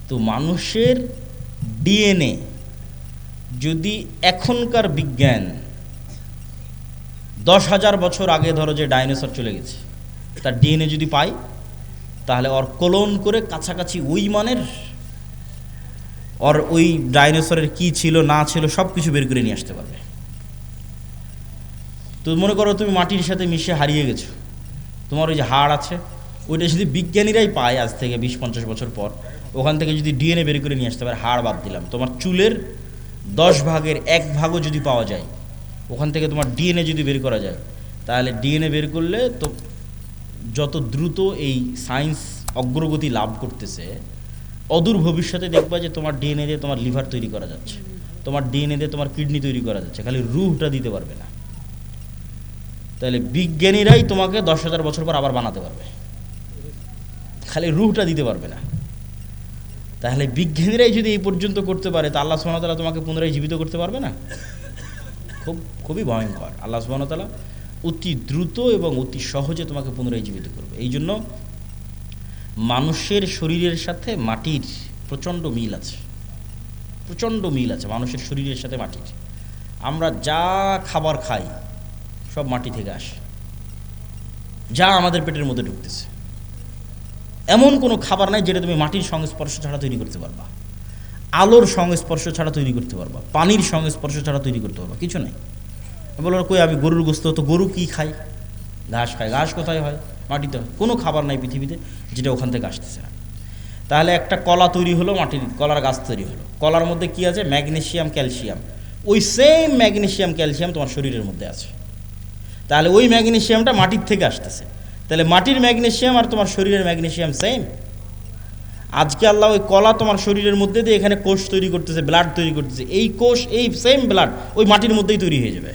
তো মানুষের ডিএনএ যদি এখনকার বিজ্ঞান 10,000 বছর আগে ধরো যে ডাইনোসর চলে গেছে তার ডিএনএ যদি পাই, তাহলে ওর ক্লোন করে কাছাকাছি ওই মানের ওর ওই ডাইনোসরের কি ছিল না ছিল সব কিছু বের করে নিয়ে আসতে পারবে। তো মনে করো তুমি মাটির সাথে মিশে হারিয়ে গেছো, তোমার ওই যে হাড় আছে ওইটা যদি বিজ্ঞানীরাই পায় আজ থেকে 20-50 বছর পর, ওখান থেকে যদি ডিএনএ বের করে নিয়ে আসতে পারে, হাড় বাদ দিলাম, তোমার চুলের 10 ভাগের 1 ভাগও যদি পাওয়া যায়, ওখান থেকে তোমার ডিএনএ যদি বের করা যায়, তাহলে ডিএনএ বের করলে তো যত দ্রুত এই সায়েন্স অগ্রগতি লাভ করতেছে, অদূর ভবিষ্যতে দেখবা যে তোমার ডিএনএ দিয়ে তোমার লিভার তৈরি করা যাচ্ছে, তোমার ডিএনএ দিয়ে তোমার কিডনি তৈরি করা যাচ্ছে, খালি রুহটা দিতে পারবে না। তাহলে বিজ্ঞানীরাই তোমাকে 10,000 বছর পর আবার বানাতে পারবে, খালি রুহটা দিতে পারবে না। তাহলে বিজ্ঞানীরাই যদি এই পর্যন্ত করতে পারে, তা আল্লাহ সুবহানাহু ওয়া তাআলা তোমাকে পুনরায় জীবিত করতে পারবে না? খুবই ভয়ঙ্কর। আল্লাহ সুবহানাহু ওয়া তাআলা অতি দ্রুত এবং অতি সহজে তোমাকে পুনরায় জীবিত করবে। এই জন্য মানুষের শরীরের সাথে মাটির প্রচণ্ড মিল আছে, প্রচণ্ড মিল আছে মানুষের শরীরের সাথে মাটির। আমরা যা খাবার খাই সব মাটি থেকে আসে, যা আমাদের পেটের মধ্যে ঢুকতেছে, এমন কোনো খাবার নাই যেটা তুমি মাটির সংস্পর্শ ছাড়া তৈরি করতে পারবা, আলোর সংস্পর্শ ছাড়া তৈরি করতে পারবা, পানির সংস্পর্শ ছাড়া তৈরি করতে পারবা, কিছু নাই। বলো কই আমি গরুর গোস্ত, তো গরু কি খায়? ঘাস খায়। ঘাস কোথায় হয়? মাটিতে হয়। কোনো খাবার নাই পৃথিবীতে যেটা ওখান থেকে আসতেছে না। তাহলে একটা কলা তৈরি হলো, মাটির কলার গাছ তৈরি হলো, কলার মধ্যে কি আছে? Magnesium, calcium. ওই সেম ম্যাগনেসিয়াম ক্যালসিয়াম তোমার শরীরের মধ্যে আছে। তাহলে ওই ম্যাগনেসিয়ামটা মাটির থেকে আসতেছে। তাহলে মাটির ম্যাগনেসিয়াম আর তোমার শরীরের ম্যাগনেসিয়াম সেম। আজকে আল্লাহ ওই কলা তোমার শরীরের মধ্যে দিয়ে এখানে কোষ তৈরি করতেছে, ব্লাড তৈরি করতেছে, এই কোষ এই সেম ব্লাড ওই মাটির মধ্যেই তৈরি হয়ে যাবে।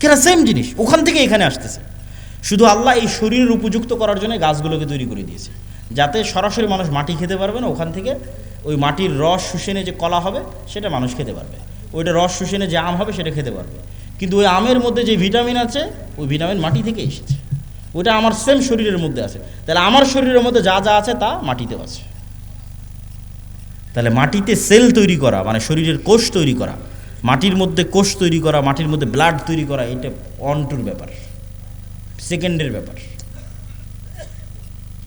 কেন? সেম জিনিস ওখান থেকে এখানে আসতেছে। শুধু আল্লাহ এই শরীরের উপযুক্ত করার জন্য গাছগুলোকে তৈরি করে দিয়েছে, যাতে সরাসরি মানুষ মাটি খেতে পারবে না, ওখান থেকে ওই মাটির রস শুষেনে যে কলা হবে সেটা মানুষ খেতে পারবে, ওইটা রস শুষেনে যে আম হবে সেটা খেতে পারবে। কিন্তু ওই আমের মধ্যে যে ভিটামিন আছে ওই ভিটামিন মাটি থেকে এসেছে, ওইটা আমার সেম শরীরের মধ্যে আছে। তাহলে আমার শরীরের মধ্যে যা যা আছে তা মাটিতেও আছে। তাহলে মাটিতে সেল তৈরি করা মানে শরীরের কোষ তৈরি করা, মাটির মধ্যে কোষ তৈরি করা, মাটির মধ্যে ব্লাড তৈরি করা, এটা অনটুর ব্যাপার, সেকেন্ডের ব্যাপার।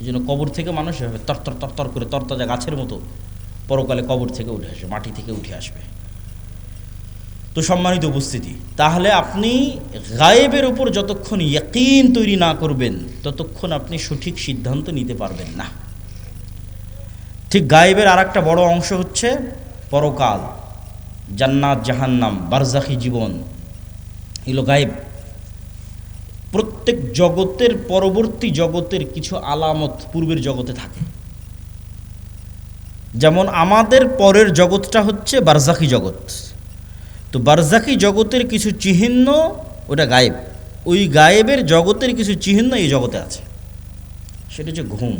এই জন্য কবর থেকে মানুষ এভাবে তরতর তরতর করে তরতাজা গাছের মতো পরকালে কবর থেকে উঠে আসবে, মাটি থেকে উঠে আসবে। তো সম্মানিত উপস্থিতি, তাহলে আপনি গায়েবের উপর যতক্ষণ ইয়াকিন তৈরি না করবেন ততক্ষণ আপনি সঠিক সিদ্ধান্ত নিতে পারবেন না। ঠিক গায়েবের আর একটা বড় অংশ হচ্ছে পরকাল, জান্নাত জাহান্নাম, বারজাখি জীবন, এগুলো গায়েব। প্রত্যেক জগতের পরবর্তী জগতের কিছু আলামত পূর্বের জগতে থাকে। যেমন আমাদের পরের জগৎটা হচ্ছে বারজাখি জগৎ, তো বারজাখি জগতের কিছু চিহ্ন ওটা গায়েব, ওই গায়েবের জগতের কিছু চিহ্ন এই জগতে আছে। সেটা হচ্ছে ঘুম।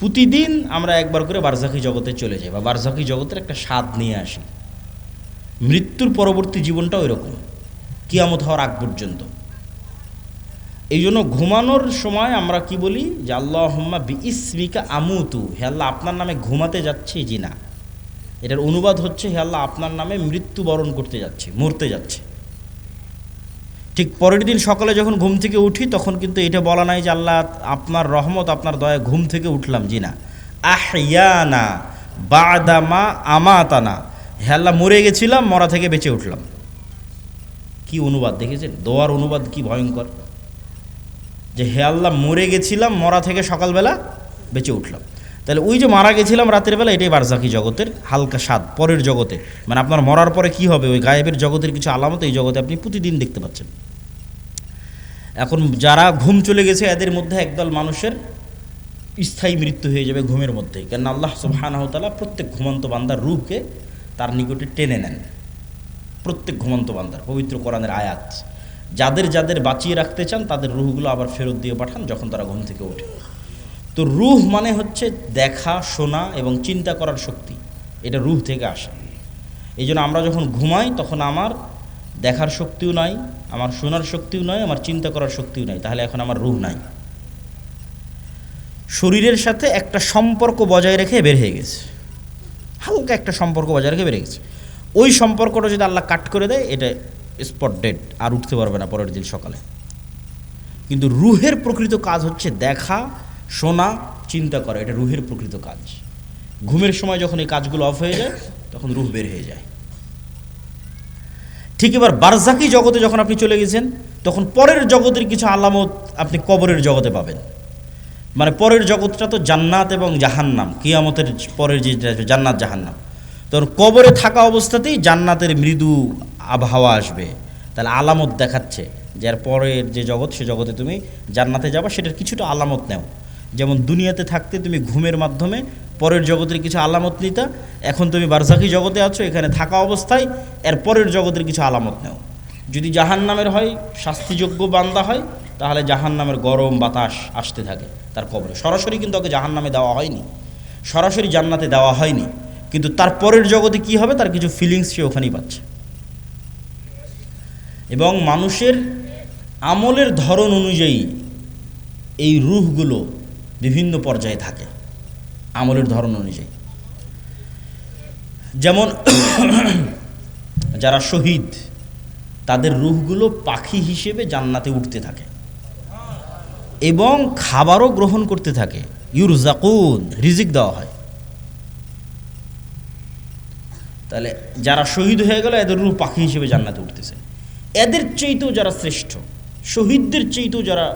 প্রতিদিন আমরা একবার করে বারজাখি জগতে চলে যাই বা বারজাখি জগতের একটা স্বাদ নিয়ে আসি। মৃত্যুর পরবর্তী জীবনটা ওই রকম, কিয়ামত হওয়ার আগ পর্যন্ত। এই জন্য ঘুমানোর সময় আমরা কি বলি যে আল্লাহুম্মা বিইসমিকা আমুতু, হে আল্লাহ আপনার নামে ঘুমাতে যাচ্ছি। জি না, এটার অনুবাদ হচ্ছে হে আল্লাহ আপনার নামে মৃত্যুবরণ করতে যাচ্ছি, মরতে যাচ্ছে। ঠিক পরের দিন সকালে যখন ঘুম থেকে উঠি তখন কিন্তু এটা বলা নাই যে আল্লাহ আপনার রহমত আপনার দয়া ঘুম থেকে উঠলাম। জি না, আহইয়ানা বাদামা আমাতানা, হে আল্লাহ মরে গেছিলাম, মরা থেকে বেঁচে উঠলাম। কি অনুবাদ দেখেছেন? দোয়ার অনুবাদ কি ভয়ঙ্কর, যে হে আল্লাহ মরে গেছিলাম, মরা থেকে সকালবেলা বেঁচে উঠলাম। তাহলে ওই যে মারা গেছিলাম রাতের বেলা, এটাই বারজাখি জগতের হালকা স্বাদ পরের জগতে। মানে আপনার মরার পরে কি হবে, ওই গায়েবের জগতের কিছু আলামত এই জগতে আপনি প্রতিদিন দেখতে পাচ্ছেন। এখন যারা ঘুম চলে গেছে এদের মধ্যে একদল মানুষের স্থায়ী মৃত্যু হয়ে যাবে ঘুমের মধ্যেই, কেন আল্লাহ সুবহানাহু ওয়া তাআলা প্রত্যেক ঘুমন্ত বান্দার রূহকে তার নিকটে টেনে নেন। প্রত্যেক ঘুমন্ত বান্দার পবিত্র কোরআনের আয়াত, যাদের যাদের বাঁচিয়ে রাখতে চান তাদের রূহগুলো আবার ফেরত দিয়ে পাঠান যখন তারা ঘুম থেকে ওঠে। তো রূহ মানে হচ্ছে দেখা, শোনা এবং চিন্তা করার শক্তি, এটা রূহ থেকে আসে। এই জন্য আমরা যখন ঘুমাই তখন আমার দেখার শক্তিও নাই, আমার শোনার শক্তিও নাই, আমার চিন্তা করার শক্তিও নাই, তাহলে এখন আমার রূহ নাই। শরীরের সাথে একটা সম্পর্ক বজায় রেখে বের হয়ে গেছে, হালকা একটা সম্পর্ক বজায় রেখে বের হয়ে গেছে। ওই সম্পর্কটা যদি আল্লাহ কাট করে দেয়, এটা স্পট ডেড, আর উঠতে পারবে না পরের দিন সকালে। কিন্তু রুহের প্রকৃত কাজ হচ্ছে দেখা, শোনা, চিন্তা করা, এটা রুহের প্রকৃত কাজ। ঘুমের সময় যখন এই কাজগুলো অফ হয়ে যায়, তখন রুহ বের হয়ে যায়। ঠিক এবার বারজাকি জগতে যখন আপনি চলে গেছেন, তখন পরের জগতের কিছু আলামত আপনি কবরের জগতে পাবেন। মানে পরের জগৎটা তো জান্নাত এবং জাহান্নাম, কিয়ামতের পরের যে জান্নাত জাহান্নাম, তখন কবরে থাকা অবস্থাতেই জান্নাতের মৃদু আবহাওয়া আসবে, তাহলে আলামত দেখাচ্ছে যে এর পরের যে জগৎ, সে জগতে তুমি জান্নাতে যাবা, সেটার কিছুটা আলামত নেও। যেমন দুনিয়াতে থাকতে তুমি ঘুমের মাধ্যমে পরের জগতের কিছু আলামত নিতা, এখন তুমি বারজাকি জগতে আছো, এখানে থাকা অবস্থায় এর পরের জগতের কিছু আলামত নেও। যদি জাহান্নামের হয়, শাস্তিযোগ্য বান্দা হয়, তাহলে জাহান্নামের গরম বাতাস আসতে থাকে তার কবরে। সরাসরি কিন্তু ওকে জাহান্নামে দেওয়া হয়নি, সরাসরি জান্নাতে দেওয়া হয়নি, কিন্তু তার পরের জগতে কি হবে, তার কিছু ফিলিংস সে ওখানেই পাচ্ছে। এবং মানুষের আমলের ধরন অনুযায়ী এই রূহগুলো বিভিন্ন পর্যায়ে থাকে, আমলের ধরন অনুযায়ী। যেমন যারা শহীদ, তাদের রূহগুলো পাখি হিসেবে জান্নাতে উঠতে থাকে এবং খাবারও গ্রহণ করতে থাকে, ইউরজাকুন, রিজিক দেওয়া হয়। তাহলে যারা শহীদ হয়ে গেল, এদের রূহ পাখি হিসেবে জান্নাতে উঠতেছে। এদের চাইতেও যারা শ্রেষ্ঠ, শহীদদের চাইতেও যারা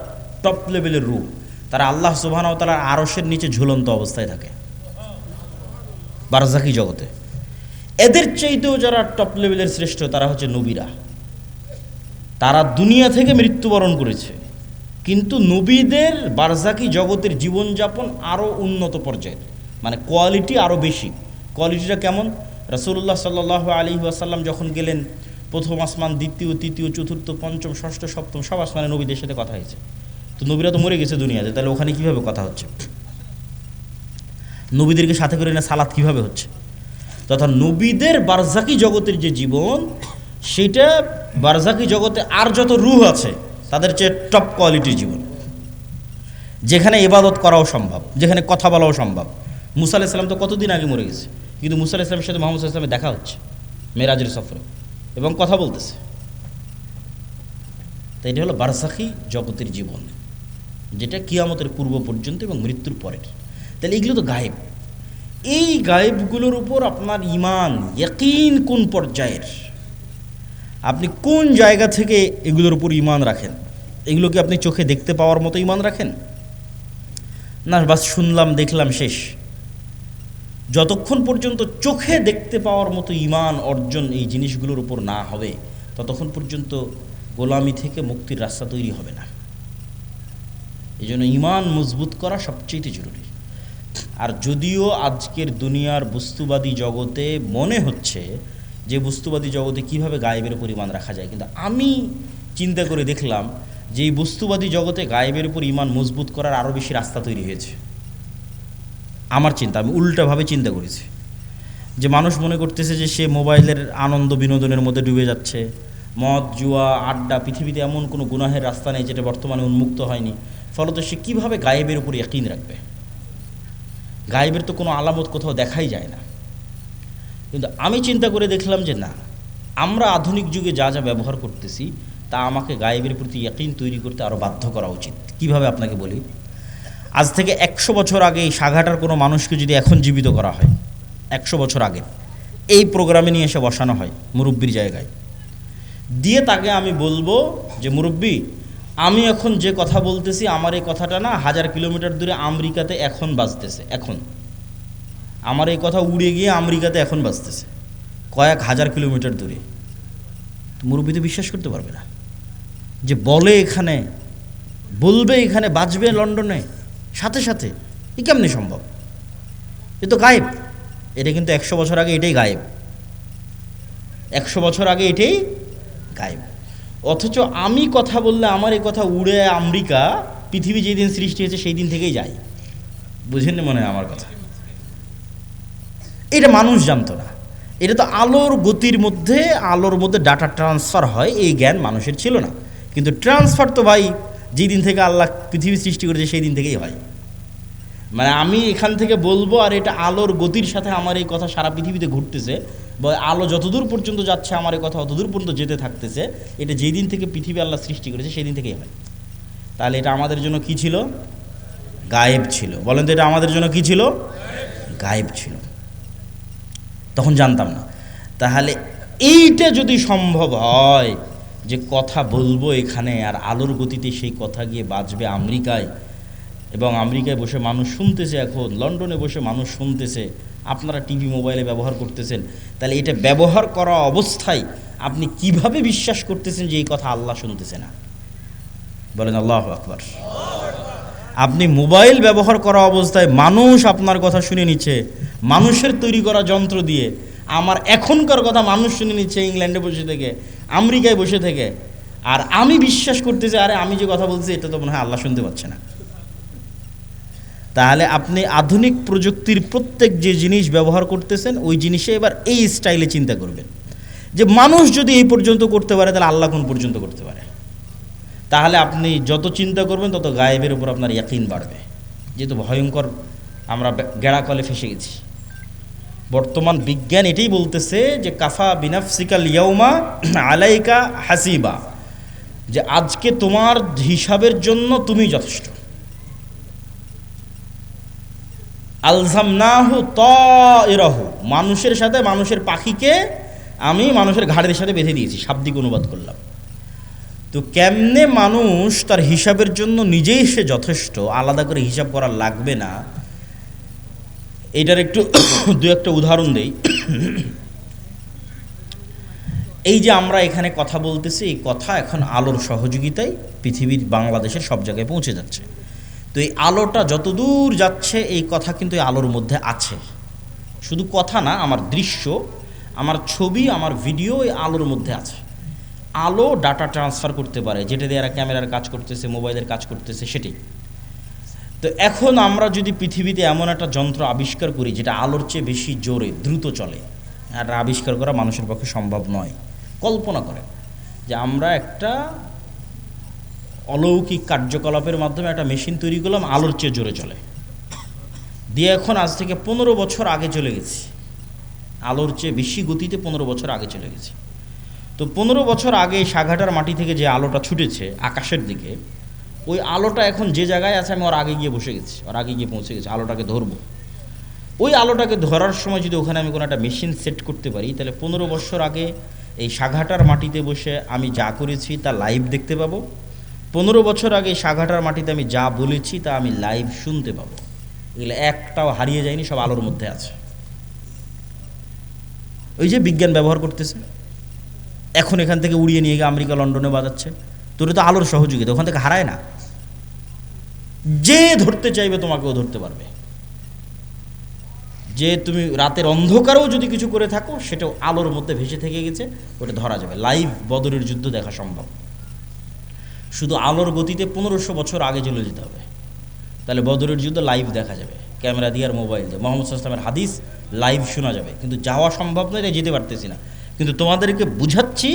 টপ লেভেলের রূহ, তারা আল্লাহ সুবহানাহু ওয়া তাআলার আরশের নিচে ঝুলন্ত অবস্থায় থাকে বারজাকি জগতে। এদের চাইতেও যারা টপ লেভেলের শ্রেষ্ঠ, তারা হচ্ছে নবীরা। তারা দুনিয়া থেকে মৃত্যুবরণ করেছে, কিন্তু নবীদের বারজাকি জগতের জীবনযাপন আরও উন্নত পর্যায়ের, মানে কোয়ালিটি আরও বেশি। কোয়ালিটিটা কেমন? রাসূলুল্লাহ সাল্লাল্লাহু আলাইহি ওয়াসাল্লাম যখন গেলেন, প্রথম আসমান, দ্বিতীয়, তৃতীয়, চতুর্থ, পঞ্চম, ষষ্ঠ, সপ্তম, সব আসমানে নবীদের সাথে কথা হয়েছে। তো নবীরা তো মরে গেছে দুনিয়াতে, তাহলে ওখানে কীভাবে কথা হচ্ছে? নবীদেরকে সাথে করে না সালাত কীভাবে হচ্ছে? তথা নবীদের বারজাকি জগতের যে জীবন, সেটা বারজাকি জগতে আর যত রূহ আছে তাদের চেয়ে টপ কোয়ালিটির জীবন, যেখানে ইবাদত করাও সম্ভব, যেখানে কথা বলাও সম্ভব। মুসা আলাইহিস সালাম তো কতদিন আগে মরে গেছে, কিন্তু মুসা আলাইহিস সালামের সাথে মুহাম্মদ সাল্লাল্লাহু আলাইহি ওয়াসাল্লামের দেখা হচ্ছে মেরাজের সফরে, এবং কথা বলতেছে। তাই এটা হলো বারজাকি জগতের জীবন, যেটা কিয়ামতের পূর্ব পর্যন্ত এবং মৃত্যুর পরের। তাহলে এগুলো তো গায়েব। এই গায়েবগুলোর উপর আপনার ঈমান, ইয়াকিন কোন পর্যায়ের, আপনি কোন জায়গা থেকে এগুলোর উপর ঈমান রাখেন? এগুলো কি আপনি চোখে দেখতে পাওয়ার মতো ঈমান রাখেন, না বাস শুনলাম দেখলাম শেষ? যতক্ষণ পর্যন্ত চোখে দেখতে পাওয়ার মতো ঈমান অর্জন এই জিনিসগুলোর উপর না হবে, ততক্ষণ পর্যন্ত গোলামি থেকে মুক্তির রাস্তা তৈরি হবে না। এই জন্য ঈমান মজবুত করা সবচেয়ে জরুরি। আর যদিও আজকের দুনিয়ার বস্তুবাদী জগতে মনে হচ্ছে যে বস্তুবাদী জগতে কিভাবে গায়েবের উপর ঈমান রাখা যায়, কিন্তু আমি চিন্তা করে দেখলাম যে এই বস্তুবাদী জগতে গায়েবের উপর ঈমান মজবুত করার আরও বেশি রাস্তা তৈরি হয়েছে। আমার চিন্তা, আমি উল্টাভাবে চিন্তা করেছি যে মানুষ মনে করতেছে যে সে মোবাইলের আনন্দ বিনোদনের মধ্যে ডুবে যাচ্ছে, মদ, জুয়া, আড্ডা, পৃথিবীতে এমন কোনো গুনাহের রাস্তা নেই যেটা বর্তমানে উন্মুক্ত হয়নি, ফলত সে কীভাবে গায়েবের উপর ইয়াকিন রাখবে? গায়েবের তো কোনো আলামত কোথাও দেখাই যায় না। কিন্তু আমি চিন্তা করে দেখলাম যে না, আমরা আধুনিক যুগে যা যা ব্যবহার করতেছি তা আমাকে গায়েবের প্রতি ইয়াকিন তৈরি করতে আরও বাধ্য করা উচিত। কিভাবে আপনাকে বলি, আজ থেকে 100 বছর আগে এই সাঘাটার কোনো মানুষকে যদি এখন জীবিত করা হয়, 100 বছর আগে এই প্রোগ্রামে নিয়ে এসে বসানো হয় মুরব্বির জায়গায়, দিয়ে তাকে আমি বলবো যে মুরব্বি, আমি এখন যে কথা বলতেছি আমার এই কথাটা না 1000 কিলোমিটার দূরে আমেরিকাতে এখন বাজতেছে, এখন আমার এই কথা উড়ে গিয়ে আমেরিকাতে এখন বাজতেছে, কয়েক হাজার কিলোমিটার দূরে। মুরব্বি তো বিশ্বাস করতে পারবে না যে বলে এখানে, বলবে এখানে, বাজবে লন্ডনে সাথে সাথে, এ কেমনি সম্ভব? এ তো গায়েব। এটা কিন্তু 100 বছর আগে এটাই গায়েব, 100 বছর আগে এটাই গায়েব। অথচ আমি কথা বললে আমার এই কথা উড়ে আমেরিকা, পৃথিবী যেই দিন সৃষ্টি হয়েছে সেই দিন থেকেই যায়। বুঝেননি মনে হয় আমার কথা? এটা মানুষ জানতো না। এটা তো আলোর গতির মধ্যে, আলোর মধ্যে ডাটা ট্রান্সফার হয়, এই জ্ঞান মানুষের ছিল না। কিন্তু ট্রান্সফার তো ভাই যেই দিন থেকে আল্লাহ পৃথিবী সৃষ্টি করেছে সেই দিন থেকেই হয়। মানে আমি এখান থেকে বলবো আর এটা আলোর গতির সাথে আমার এই কথা সারা পৃথিবীতে ঘুরতেছে, বা আলো যতদূর পর্যন্ত যাচ্ছে আমার এই কথা অতদূর পর্যন্ত যেতে থাকতেছে। এটা যেই দিন থেকে পৃথিবী আল্লাহ সৃষ্টি করেছে সেই দিন থেকেই হয়। তাহলে এটা আমাদের জন্য কি ছিল? গায়েব ছিল। বলেন তো এটা আমাদের জন্য কি ছিল? গায়েব ছিল, তখন জানতাম না। তাহলে এইটা যদি সম্ভব হয় যে কথা বলবো এখানে আর আলোর গতিতে সেই কথা গিয়ে বাজবে আমেরিকায়, এবং আমেরিকায় বসে মানুষ শুনতেছে, এখন লন্ডনে বসে মানুষ শুনতেছে, আপনারা টিভি মোবাইলে ব্যবহার করতেছেন, তাহলে এটা ব্যবহার করা অবস্থায় আপনি কিভাবে বিশ্বাস করতেছেন যে এই কথা আল্লাহ শুনতেছে না? বলেন আল্লাহু আকবার। আপনি মোবাইল ব্যবহার করা অবস্থায় মানুষ আপনার কথা শুনে নিচ্ছে মানুষের তৈরি করা যন্ত্র দিয়ে, আমার এখনকার কথা মানুষ শুনে নিচ্ছে ইংল্যান্ডে বসে থেকে, আমেরিকায় বসে থেকে, আর আমি বিশ্বাস করতেছি আরে আমি যে কথা বলছি এটা তো মনে হয় আল্লাহ শুনতে পাচ্ছে না। তাহলে আপনি আধুনিক প্রযুক্তির প্রত্যেক যে জিনিস ব্যবহার করতেছেন ওই জিনিসে এবার এই স্টাইলে চিন্তা করবেন যে মানুষ যদি এই পর্যন্ত করতে পারে তাহলে আল্লাহ কোন পর্যন্ত করতে পারে। তাহলে আপনি যত চিন্তা করবেন তত গায়েবের উপর আপনার ইয়াকিন বাড়বে। যেহেতু ভয়ঙ্কর আমরা গেড়াকলে ফেসে গেছি। বর্তমান বিজ্ঞান এটাই বলতেছে যে কাফা বিনাফসিকাল ইয়াউমা আলাইকা হাসিবা, যে আজকে তোমার হিসাবের জন্য তুমি যথেষ্ট। আলজামনাহু তাইরাহু, মানুষের সাথে মানুষের পাখিকে আমি মানুষের ঘাড়ের সাথে বেঁধে দিয়েছি, শাব্দিক অনুবাদ করলাম। তো কেমনে মানুষ তার হিসাবের জন্য নিজেই সে যথেষ্ট, আলাদা করে হিসাব করা লাগবে না, এটার একটু দু একটা উদাহরণ দেই। এই যে আমরা এখানে কথা বলতেছি, এই কথা এখন আলোর সহযোগিতায় পৃথিবীর বাংলাদেশের সব জায়গায় পৌঁছে যাচ্ছে। তো এই আলোটা যতদূর যাচ্ছে এই কথা কিন্তু এই আলোর মধ্যে আছে। শুধু কথা না, আমার দৃশ্য, আমার ছবি, আমার ভিডিও এই আলোর মধ্যে আছে। আলো ডাটা ট্রান্সফার করতে পারে, যেটা দিয়ে এরা ক্যামেরার কাজ করতেছে, মোবাইলের কাজ করতেছে, সেটাই। তো এখন আমরা যদি পৃথিবীতে এমন একটা যন্ত্র আবিষ্কার করি যেটা আলোর চেয়ে বেশি জোরে দ্রুত চলে, এটা আবিষ্কার করা মানুষের পক্ষে সম্ভব নয়। কল্পনা করেন যে আমরা একটা অলৌকিক কার্যকলাপের মাধ্যমে একটা মেশিন তৈরি করলাম আলোর চেয়ে জোরে চলে, দিয়ে এখন আজ থেকে 15 বছর আগে চলে গেছি, আলোর চেয়ে বেশি গতিতে 15 বছর আগে চলে গেছি। তো 15 বছর আগে সাঘাটার মাটি থেকে যে আলোটা ছুটেছে আকাশের দিকে, ওই আলোটা এখন যে জায়গায় আছে আমি ওর আগে গিয়ে বসে গেছি, ওর আগে গিয়ে পৌঁছে গেছি, আলোটাকে ধরবো। ওই আলোটাকে ধরার সময় যদি ওখানে আমি কোনো একটা মেশিন সেট করতে পারি, তাহলে 15 বছর আগে এই সাঘাটার মাটিতে বসে আমি যা করেছি তা লাইভ দেখতে পাবো। 15 বছর আগে সাঘাটার মাটিতে আমি যা বলেছি তা আমি লাইভ শুনতে পাবো। এগুলো একটাও হারিয়ে যায়নি, সব আলোর মধ্যে আছে। ওই যে বিজ্ঞান ব্যবহার করতেছে, এখন এখান থেকে উড়িয়ে নিয়ে গিয়ে আমেরিকা লন্ডনে বাজাচ্ছে, তোর তো আলোর সহযোগিতা, ওখান থেকে হারায় না। যে ধরতে চাইবে তোমাকেও ধরতে পারবে। যে তুমি রাতের অন্ধকারেও যদি কিছু করে থাকো সেটাও আলোর মধ্যে ভেসে থেকে গেছে, ওটা ধরা যাবে। লাইভ বদরের যুদ্ধ দেখা সম্ভব। শুধু আলোর গতিতে 1500 বছর আগে চলে যেতে হবে, তাহলে বদরের যুদ্ধ লাইভ দেখা যাবে ক্যামেরা দিয়ে আর মোবাইল দিয়ে। মোহাম্মদ সাল্লাল্লাহু আলাইহি ওয়াসাল্লামের হাদিস লাইভ শোনা যাবে, কিন্তু যাওয়া সম্ভব নয়, তাই যেতে পারতেছি না। কিন্তু তোমাদেরকে বুঝাচ্ছি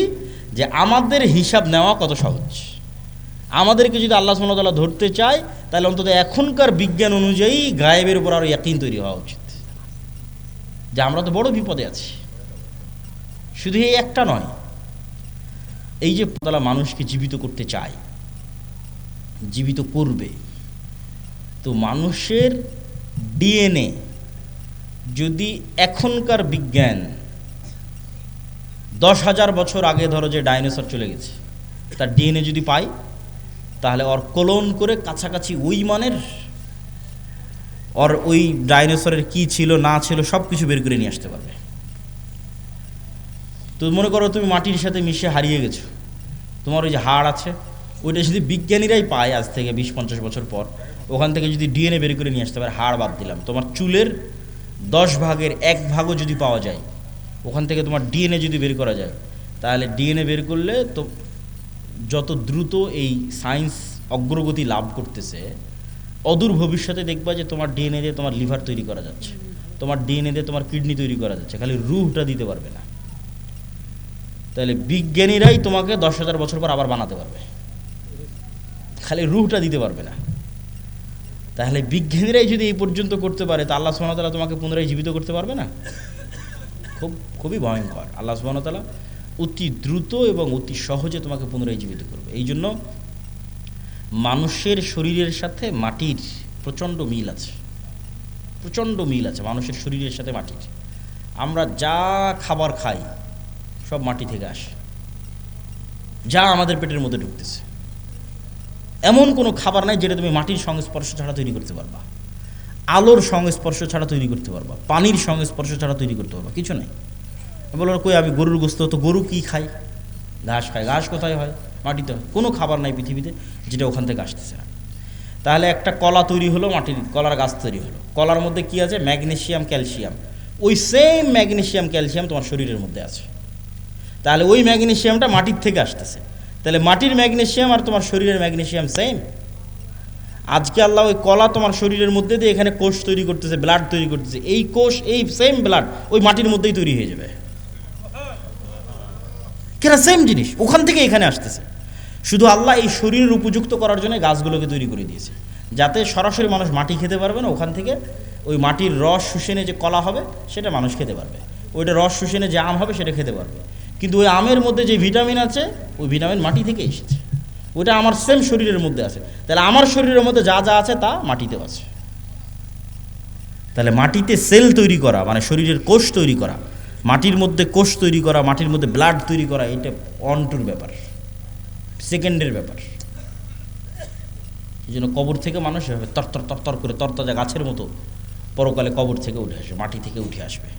যে আমাদের হিসাব নেওয়া কত সহজ। আমাদেরকে যদি আল্লাহ সুবহানাহু ওয়া তাআলা ধরতে চায় তাহলে অন্তত এখনকার বিজ্ঞান অনুযায়ী গায়েবের উপর আরও ইয়াকিন তৈরি হওয়া উচিত যে আমরা তো বড় বিপদে আছি। শুধু এই একটা নয়, এই যে তারা মানুষকে জীবিত করতে চায়, জীবিত করবে, তো মানুষের ডিএনএ যদি এখনকার বিজ্ঞান 10,000 বছর আগে ধরো যে ডাইনোসর চলে গেছে তার ডিএনএ যদি পাই, তাহলে ওর ক্লোন করে কাছাকাছি ওই মানের ওর ওই ডাইনোসরের কি ছিল না ছিল সব কিছু বের করে নিয়ে আসতে পারবে। তো মনে করো তুমি মাটির সাথে মিশে হারিয়ে গেছো, তোমার ওই যে হাড় আছে ওইটা যদি বিজ্ঞানীরাই পায় আজ থেকে 20-50 বছর পর, ওখান থেকে যদি ডিএনএ বের করে নিয়ে আসতে পারে, হাড় বাদ দিলাম, তোমার চুলের 10 ভাগের 1 ভাগও যদি পাওয়া যায়, ওখান থেকে তোমার ডিএনএ যদি বের করা যায়, তাহলে ডিএনএ বের করলে তো যত দ্রুত এই সায়েন্স অগ্রগতি লাভ করতেছে, অদূর ভবিষ্যতে দেখবা যে তোমার ডিএনএ দিয়ে তোমার লিভার তৈরি করা যাচ্ছে, তোমার ডিএনএ দিয়ে তোমার কিডনি তৈরি করা যাচ্ছে, খালি রুহটা দিতে পারবে না। তাহলে বিজ্ঞানীরাই তোমাকে 10,000 বছর পর আবার বানাতে পারবে, খালি রুহটা দিতে পারবে না। তাহলে বিজ্ঞানীরাই যদি এই পর্যন্ত করতে পারে, তা আল্লাহ সুবহানাহু ওয়া তাআলা তোমাকে পুনরায় জীবিত করতে পারবে না? খুবই ভয়ঙ্কর। আল্লাহ সুবহানাহু ওয়া তাআলা অতি দ্রুত এবং অতি সহজে তোমাকে পুনরায় জীবিত করবে। এই জন্য মানুষের শরীরের সাথে মাটির প্রচণ্ড মিল আছে, মানুষের শরীরের সাথে মাটির। আমরা যা খাবার খাই সব মাটি থেকে আসে, যা আমাদের পেটের মধ্যে ঢুকতেছে। এমন কোনো খাবার নাই যেটা তুমি মাটির সংস্পর্শ ছাড়া তৈরি করতে পারবা, আলোর সংস্পর্শ ছাড়া তৈরি করতে পারবা, পানির সংস্পর্শ ছাড়া তৈরি করতে পারবা, কিছু নাই। বলো কই আমি গরুর গোস্ত, তো গরু কি খায়? ঘাস খায়। ঘাস কোথায় হয়? মাটিতে হয়। কোনো খাবার নাই পৃথিবীতে যেটা ওখান থেকে আসতেছে না। তাহলে একটা কলা তৈরি হলো, মাটির কলার গাছ তৈরি হলো। কলার মধ্যে কি আছে? Magnesium, calcium. ওই সেম ম্যাগনেসিয়াম, ক্যালসিয়াম তোমার শরীরের মধ্যে আছে। তাহলে ওই ম্যাগনেসিয়ামটা মাটির থেকে আসতেছে। তাহলে মাটির ম্যাগনেসিয়াম আর তোমার শরীরের ম্যাগনেসিয়াম সেম। আজকে আল্লাহ ওই কলা তোমার শরীরের মধ্যে দিয়ে এখানে কোষ তৈরি করতেছে, ব্লাড তৈরি করতেছে। এই কোষ, এই সেম ব্লাড ওই মাটির মধ্যেই তৈরি হয়ে যাবে। কেন? সেম জিনিস ওখান থেকে এখানে আসতেছে। শুধু আল্লাহ এই শরীরের উপযুক্ত করার জন্য গাছগুলোকে তৈরি করে দিয়েছে, যাতে সরাসরি মানুষ মাটি খেতে পারবে না, ওখান থেকে ওই মাটির রস শুষেনে যে কলা হবে সেটা মানুষ খেতে পারবে, ওইটা রস শুষেনে যে আম হবে সেটা খেতে পারবে। কিন্তু ওই আমের মধ্যে যে ভিটামিন আছে ওই ভিটামিন মাটি থেকে এসেছে, ওইটা আমার সেম শরীরের মধ্যে আছে। তাহলে আমার শরীরের মধ্যে যা যা আছে তা মাটিতেও আছে। তাহলে মাটিতে সেল তৈরি করা মানে শরীরের কোষ তৈরি করা, মাটির মধ্যে কোষ তৈরি করা, মাটির মধ্যে ব্লাড তৈরি করা, এটা অনটুর ব্যাপার, সেকেন্ডের ব্যাপার। এই জন্য কবর থেকে মানুষ এভাবে তরতর তরতর করে তরতাজা গাছের মতো পরকালে কবর থেকে উঠে আসবে, মাটি থেকে উঠে আসবে।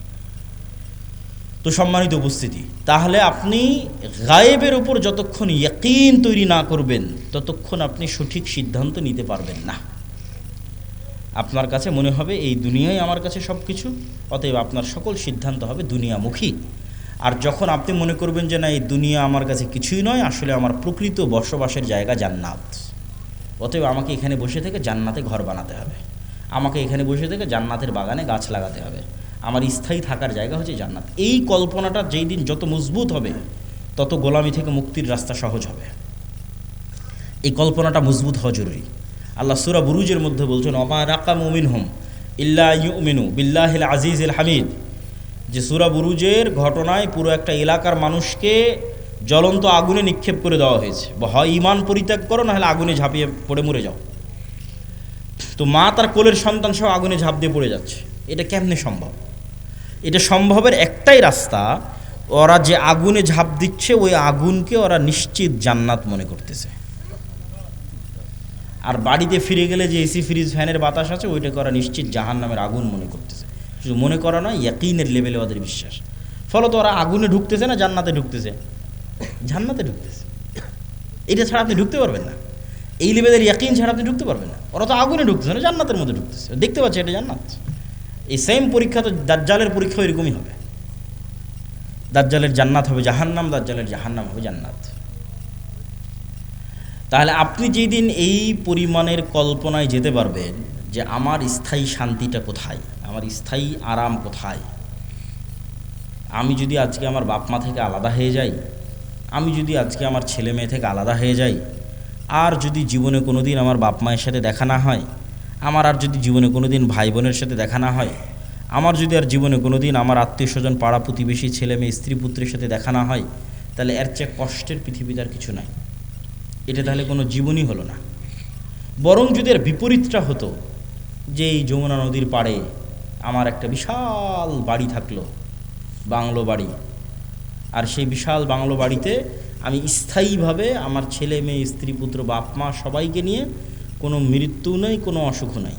তো সম্মানিত উপস্থিতি, তাহলে আপনি গায়েবের উপর যতক্ষণ ইয়াকিন তৈরি না করবেন ততক্ষণ আপনি সঠিক সিদ্ধান্ত নিতে পারবেন না। আপনার কাছে মনে হবে এই দুনিয়াই আমার কাছে সব কিছু, অতএব আপনার সকল সিদ্ধান্ত হবে দুনিয়ামুখী। আর যখন আপনি মনে করবেন যে না এই দুনিয়া আমার কাছে কিছুই নয়, আসলে আমার প্রকৃত বসবাসের জায়গা জান্নাত, অতএব আমাকে এখানে বসে থেকে জান্নাতে ঘর বানাতে হবে, আমাকে এখানে বসে থেকে জান্নাতের বাগানে গাছ লাগাতে হবে, আমার স্থায়ী থাকার জায়গা হচ্ছে জান্নাত। এই কল্পনাটা যেই দিন যত মজবুত হবে তত গোলামি থেকে মুক্তির রাস্তা সহজ হবে। এই কল্পনাটা মজবুত হওয়া জরুরি। আল্লাহ সূরা বুরুজের মধ্যে বলছেন ওমা নাকামু মিনহুম ইল্লা ইউমিনু বিল্লাহিল আজিজিল হামিদ, যে সূরা বুরুজের ঘটনায় পুরো একটা এলাকার মানুষকে জ্বলন্ত আগুনে নিক্ষেপ করে দেওয়া হয়েছে, হয় ঈমান পরিত্যাগ করো নাহলে আগুনে ঝাঁপিয়ে পড়ে মরে যাও। তো মা তার কোলের সন্তান সহ আগুনে ঝাঁপ দিয়ে পড়ে যাচ্ছে। এটা কেমনে সম্ভব? এটা সম্ভবের একটাই রাস্তা, ওরা যে আগুনে ঝাঁপ দিচ্ছে ওই আগুনকে ওরা নিশ্চিত জান্নাত মনে করতেছে। আর বাড়িতে ফিরে গেলে যে এসি ফ্রিজ ফ্যানের বাতাস আছে ওইটাকে ওরা নিশ্চিত জাহান্নামের আগুন মনে করতেছে। শুধু মনে করা নয়, ইয়াকিনের লেভেলে ওদের বিশ্বাস। ফলত ওরা আগুনে ঢুকতেছে না জান্নাতে ঢুকতেছে? জান্নাতে ঢুকতেছে। এটা ছাড়া আপনি ঢুকতে পারবেন না, এই লেভেলের ইয়াকিন ছাড়া আপনি ঢুকতে পারবেন না। ওরা তো আগুনে ঢুকতেছে না, জান্নাতের মধ্যে ঢুকতেছে, দেখতে পাচ্ছে এটা জান্নাত। এই সেম পরীক্ষা তো দাজ্জালের পরীক্ষা এরকমই হবে। দাজ্জালের জান্নাত হবে জাহান্নাম, দাজ্জালের জাহান্নাম হবে জান্নাত। তাহলে আপনি যেদিন এই পরিমাণের কল্পনায় যেতে পারবেন যে আমার স্থায়ী শান্তিটা কোথায়, আমার স্থায়ী আরাম কোথায়, আমি যদি আজকে আমার বাপ মা থেকে আলাদা হয়ে যাই, আমি যদি আজকে আমার ছেলে মেয়ে থেকে আলাদা হয়ে যাই, আর যদি জীবনে কোনো দিন আমার বাপ মায়ের সাথে দেখা না হয়, আমার আর যদি জীবনে কোনো দিন ভাই বোনের সাথে দেখা না হয়, আমার যদি আর জীবনে কোনো দিন আমার আত্মীয় স্বজন পাড়া প্রতিবেশী ছেলে মেয়ে স্ত্রী পুত্রের সাথে দেখা না হয়, তাহলে এর চেয়ে কষ্টের পৃথিবীতে আর কিছু নাই। এটা তাহলে কোনো জীবনই হলো না। বরং যদি এর বিপরীতটা হতো, যে এই যমুনা নদীর পাড়ে আমার একটা বিশাল বাড়ি থাকলো, বাংলো বাড়ি, আর সেই বিশাল বাংলো বাড়িতে আমি স্থায়ীভাবে আমার ছেলে মেয়ে স্ত্রী পুত্র বাপ মা সবাইকে নিয়ে, কোনো মৃত্যু নেই, কোনো অসুখ নাই।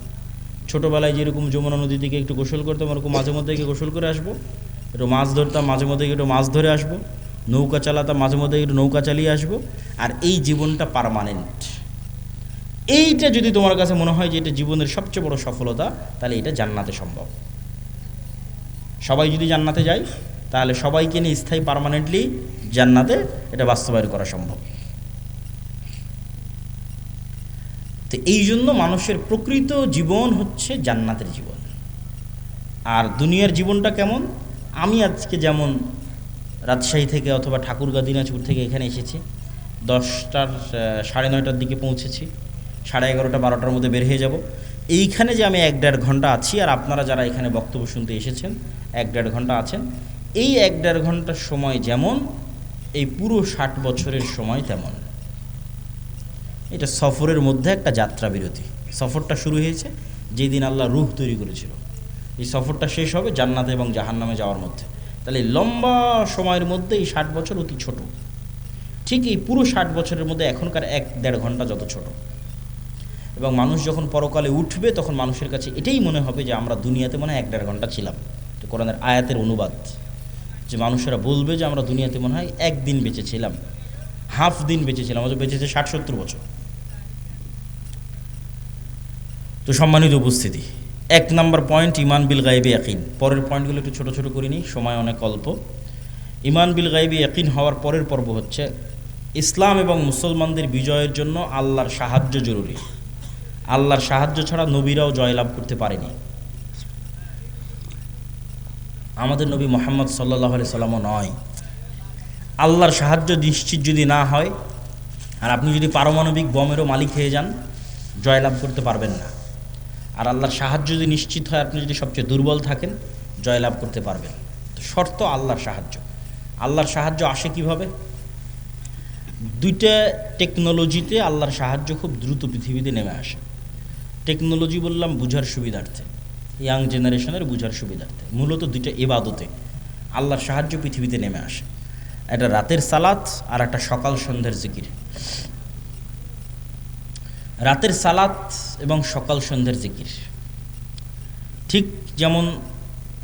ছোটোবেলায় যেরকম যমুনা নদী থেকে একটু গোসল করতাম, ওরকম মাঝে মধ্যে গিয়ে গোসল করে আসবো, একটু মাছ ধরতাম, মাঝে মধ্যে একটু মাছ ধরে আসবো, নৌকা চালাতাম, মাঝে মধ্যে একটু নৌকা চালিয়ে আসবো, আর এই জীবনটা পার্মানেন্ট। এইটা যদি তোমার কাছে মনে হয় যে এটা জীবনের সবচেয়ে বড় সফলতা, তাহলে এটা জান্নাতে সম্ভব। সবাই যদি জান্নাতে যায় তাহলে সবাইকে নিয়ে স্থায়ী পার্মানেন্টলি জান্নাতে এটা বাস্তবায়ন করা সম্ভব। তো এই জন্য মানুষের প্রকৃত জীবন হচ্ছে জান্নাতের জীবন। আর দুনিয়ার জীবনটা কেমন? আমি আজকে যেমন রাজশাহী থেকে অথবা ঠাকুরগাঁ দিনাজপুর থেকে এখানে এসেছি, 10টার 9:30টার দিকে পৌঁছেছি, 11:30 12টার মধ্যে বের হয়ে যাব। এইখানে যে আমি 1-1.5 ঘন্টা আছি, আর আপনারা যারা এখানে বক্তব্য শুনতে এসেছেন 1-1.5 ঘন্টা আছেন, এই 1-1.5 ঘন্টার সময় যেমন এই পুরো 60 বছরের সময় তেমন। এটা সফরের মধ্যে একটা যাত্রা বিরতি। সফরটা শুরু হয়েছে যেই দিন আল্লাহ রূহ তৈরি করেছিল, এই সফরটা শেষ হবে জান্নাতে এবং জাহান্নামে যাওয়ার মধ্যে। তাহলে লম্বা সময়ের মধ্যে এই 60 বছর অতি ছোট। ঠিক এই পুরো 60 বছরের মধ্যে এখনকার 1-1.5 ঘন্টা যত ছোট। এবং মানুষ যখন পরকালে উঠবে তখন মানুষের কাছে এটাই মনে হবে যে আমরা দুনিয়াতে মনে হয় 1-1.5 ঘন্টা ছিলাম। তো কোরআনের আয়াতের অনুবাদ, যে মানুষেরা বলবে যে আমরা দুনিয়াতে মনে হয় একদিন বেঁচেছিলাম, হাফ দিন বেঁচেছিলাম, অথচ বেঁচেছে 60-70 বছর। তো সম্মানিত উপস্থিতি, 1 নম্বর পয়েন্ট ঈমান বিল গায়বি ইয়াকিন। পরের পয়েন্টগুলো একটু ছোট ছোট করে নিই, সময় অনেক অল্প। ঈমান বিল গায়বি ইয়াকিন হওয়ার পরের পর্ব হচ্ছে ইসলাম এবং মুসলমানদের বিজয়ের জন্য আল্লাহর সাহায্য জরুরি। আল্লাহর সাহায্য ছাড়া নবীরাও জয়লাভ করতে পারেনি। আমাদের নবী মুহাম্মদ সাল্লাল্লাহু আলাইহি সাল্লামও নয়। আল্লাহর সাহায্য নিশ্চিত যদি না হয়, আর আপনি যদি পারমাণবিক বমেরও মালিক হয়ে যান, জয়লাভ করতে পারবেন না। আর আল্লাহর সাহায্য যদি নিশ্চিত হয়, আপনি যদি সবচেয়ে দুর্বল থাকেন, জয়লাভ করতে পারবেন। তো শর্ত আল্লাহর সাহায্য। আল্লাহর সাহায্য আসে কিভাবে? দুইটা টেকনোলজিতে আল্লাহর সাহায্য খুব দ্রুত পৃথিবীতে নেমে আসে। টেকনোলজি বললাম বুঝার সুবিধার্থে, ইয়াং জেনারেশনের বুঝার সুবিধার্থে। মূলত দুইটা ইবাদতে আল্লাহর সাহায্য পৃথিবীতে নেমে আসে। একটা রাতের সালাত আর একটা সকাল সন্ধ্যার জিকির। রাতের সালাত এবং সকাল সন্ধ্যার জিকির, ঠিক যেমন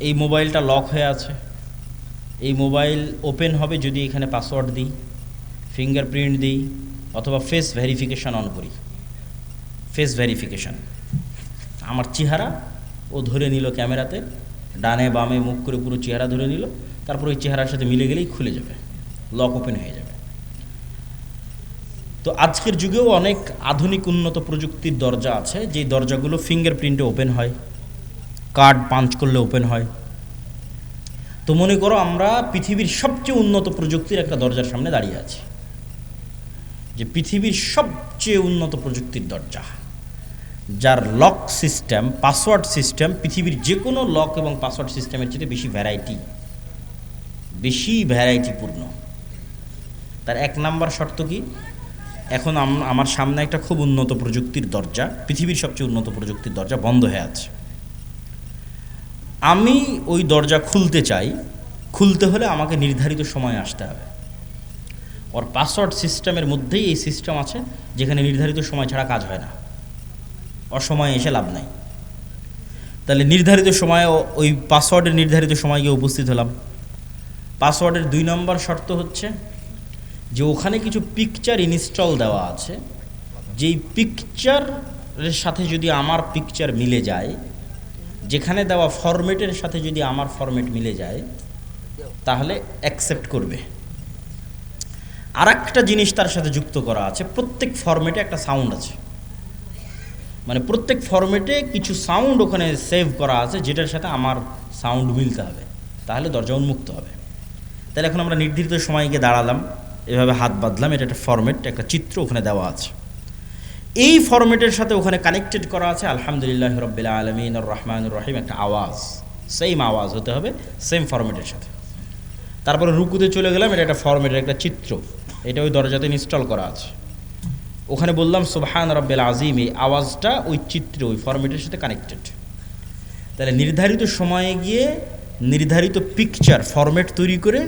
এই মোবাইলটা লক হয়ে আছে, এই মোবাইল ওপেন হবে যদি এখানে পাসওয়ার্ড দিই, ফিঙ্গারপ্রিন্ট দিই, অথবা ফেস ভেরিফিকেশান অন করি। ফেস ভেরিফিকেশান, আমার চেহারা ও ধরে নিল ক্যামেরাতে, ডানে বামে মুখ করে পুরো চেহারা ধরে নিল, তারপর ওই চেহারার সাথে মিলে গেলেই খুলে যাবে, লক ওপেন হয়ে যাবে। তো আজকের যুগেও অনেক আধুনিক উন্নত প্রযুক্তির দরজা আছে, যেই দরজাগুলো ফিঙ্গারপ্রিন্টে ওপেন হয়, কার্ড পাঞ্চ করলে ওপেন হয়। তো মনে করো আমরা পৃথিবীর সবচেয়ে উন্নত প্রযুক্তির একটা দরজার সামনে দাঁড়িয়ে আছি, যে পৃথিবীর সবচেয়ে উন্নত প্রযুক্তির দরজা, যার লক সিস্টেম, পাসওয়ার্ড সিস্টেম পৃথিবীর যে কোনো লক এবং পাসওয়ার্ড সিস্টেমের চেয়ে বেশি ভ্যারাইটিপূর্ণ। তার 1 নাম্বার শর্ত কি? এখন আমার সামনে একটা খুব উন্নত প্রযুক্তির দরজা, পৃথিবীর সবচেয়ে উন্নত প্রযুক্তির দরজা বন্ধ হয়ে আছে। আমি ওই দরজা খুলতে চাই, খুলতে হলে আমাকে নির্ধারিত সময়ে আসতে হবে। ওর পাসওয়ার্ড সিস্টেমের মধ্যেই এই সিস্টেম আছে যেখানে নির্ধারিত সময় ছাড়া কাজ হয় না, অসময়ে এসে লাভ নাই। তাহলে নির্ধারিত সময়ে ওই পাসওয়ার্ডের নির্ধারিত সময় গিয়ে উপস্থিত হলাম। পাসওয়ার্ডের 2 নম্বর শর্ত হচ্ছে যে ওখানে কিছু পিকচার ইনস্টল দেওয়া আছে, যেই পিকচারের সাথে যদি আমার পিকচার মিলে যায়, যেখানে দেওয়া ফরম্যাটের সাথে যদি আমার ফরম্যাট মিলে যায়, তাহলে অ্যাকসেপ্ট করবে। আর একটা জিনিস তার সাথে যুক্ত করা আছে, প্রত্যেক ফরম্যাটে একটা সাউন্ড আছে, মানে প্রত্যেক ফরম্যাটে কিছু সাউন্ড ওখানে সেভ করা আছে, যেটার সাথে আমার সাউন্ড মিলতে হবে, তাহলে দরজা উন্মুক্ত হবে। তাহলে এখন আমরা নির্ধারিত সময় গিয়ে দাঁড়ালাম, এভাবে হাত বাঁধলাম, এটা একটা ফরম্যাট, একটা চিত্র ওখানে দেওয়া আছে। এই ফরম্যাটের সাথে ওখানে কানেক্টেড করা আছে আলহামদুলিল্লাহ রাব্বিল আলামিন আর রহমানুর রহিম, একটা আওয়াজ, সেম আওয়াজ হতে হবে, সেম ফরম্যাটের সাথে। তারপরে রুকুতে চলে গেলাম, এটা একটা ফরম্যাটের একটা চিত্র, এটা ওই দরজাতে ইনস্টল করা আছে। ওখানে বললাম সুবহান রাব্বিল আযীম, এই আওয়াজটা ওই চিত্র, ওই ফরম্যাটের সাথে কানেক্টেড। তাহলে নির্ধারিত সময়ে গিয়ে নির্ধারিত পিকচার ফরম্যাট তৈরি করে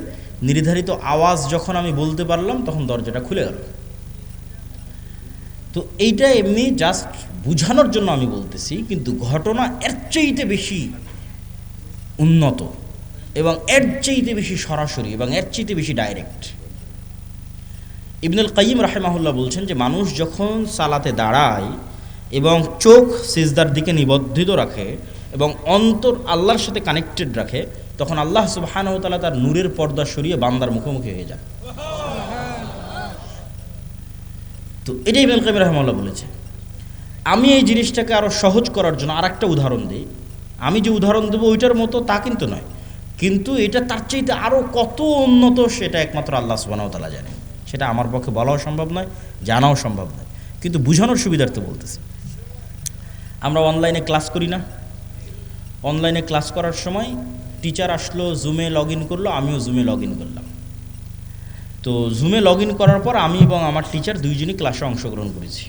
নির্ধারিত আওয়াজ যখন আমি বলতে পারলাম, তখন দরজাটা খুলে গেল। তো এইটা এমনি জাস্ট বুঝানোর জন্য আমি বলতেছি, কিন্তু ঘটনা এর চাইতে বেশি উন্নত এবং এর চাইতে বেশি সরাসরি এবং এর চাইতে বেশি ডাইরেক্ট। ইবনুল কাইয়িম রাহিমাহুল্লাহ বলছেন যে মানুষ যখন সালাতে দাঁড়ায় এবং চোখ সিজদার দিকে নিবদ্ধিত রাখে এবং অন্তর আল্লাহর সাথে কানেক্টেড রাখে, তখন আল্লাহ সুবহানাহু ওয়া তাআলা তার নূরের পর্দা সরিয়ে বান্দার মুখোমুখি হয়ে যান। তো এটাই ইবনুল কাইয়িম রাহিমাহুল্লাহ বলেছে। আমি এই জিনিসটাকে আরও সহজ করার জন্য আর একটা উদাহরণ দিই। আমি যে উদাহরণ দেবো ওইটার মতো তা কিন্তু নয়, কিন্তু এটা তার চাইতে আরও কত উন্নত সেটা একমাত্র আল্লাহ সুবহানাহু ওয়া তাআলা জানে। সেটা আমার পক্ষে বলাও সম্ভব নয়, জানাও সম্ভব নয়, কিন্তু বুঝানোর সুবিধার্থে বলতেছি। আমরা অনলাইনে ক্লাস করি না? অনলাইনে ক্লাস করার সময় টিচার আসলো, জুমে লগ ইন করলো, আমিও জুমে লগ ইন করলাম। তো জুমে লগ ইন করার পর আমি এবং আমার টিচার দুইজনই ক্লাসে অংশগ্রহণ করেছি।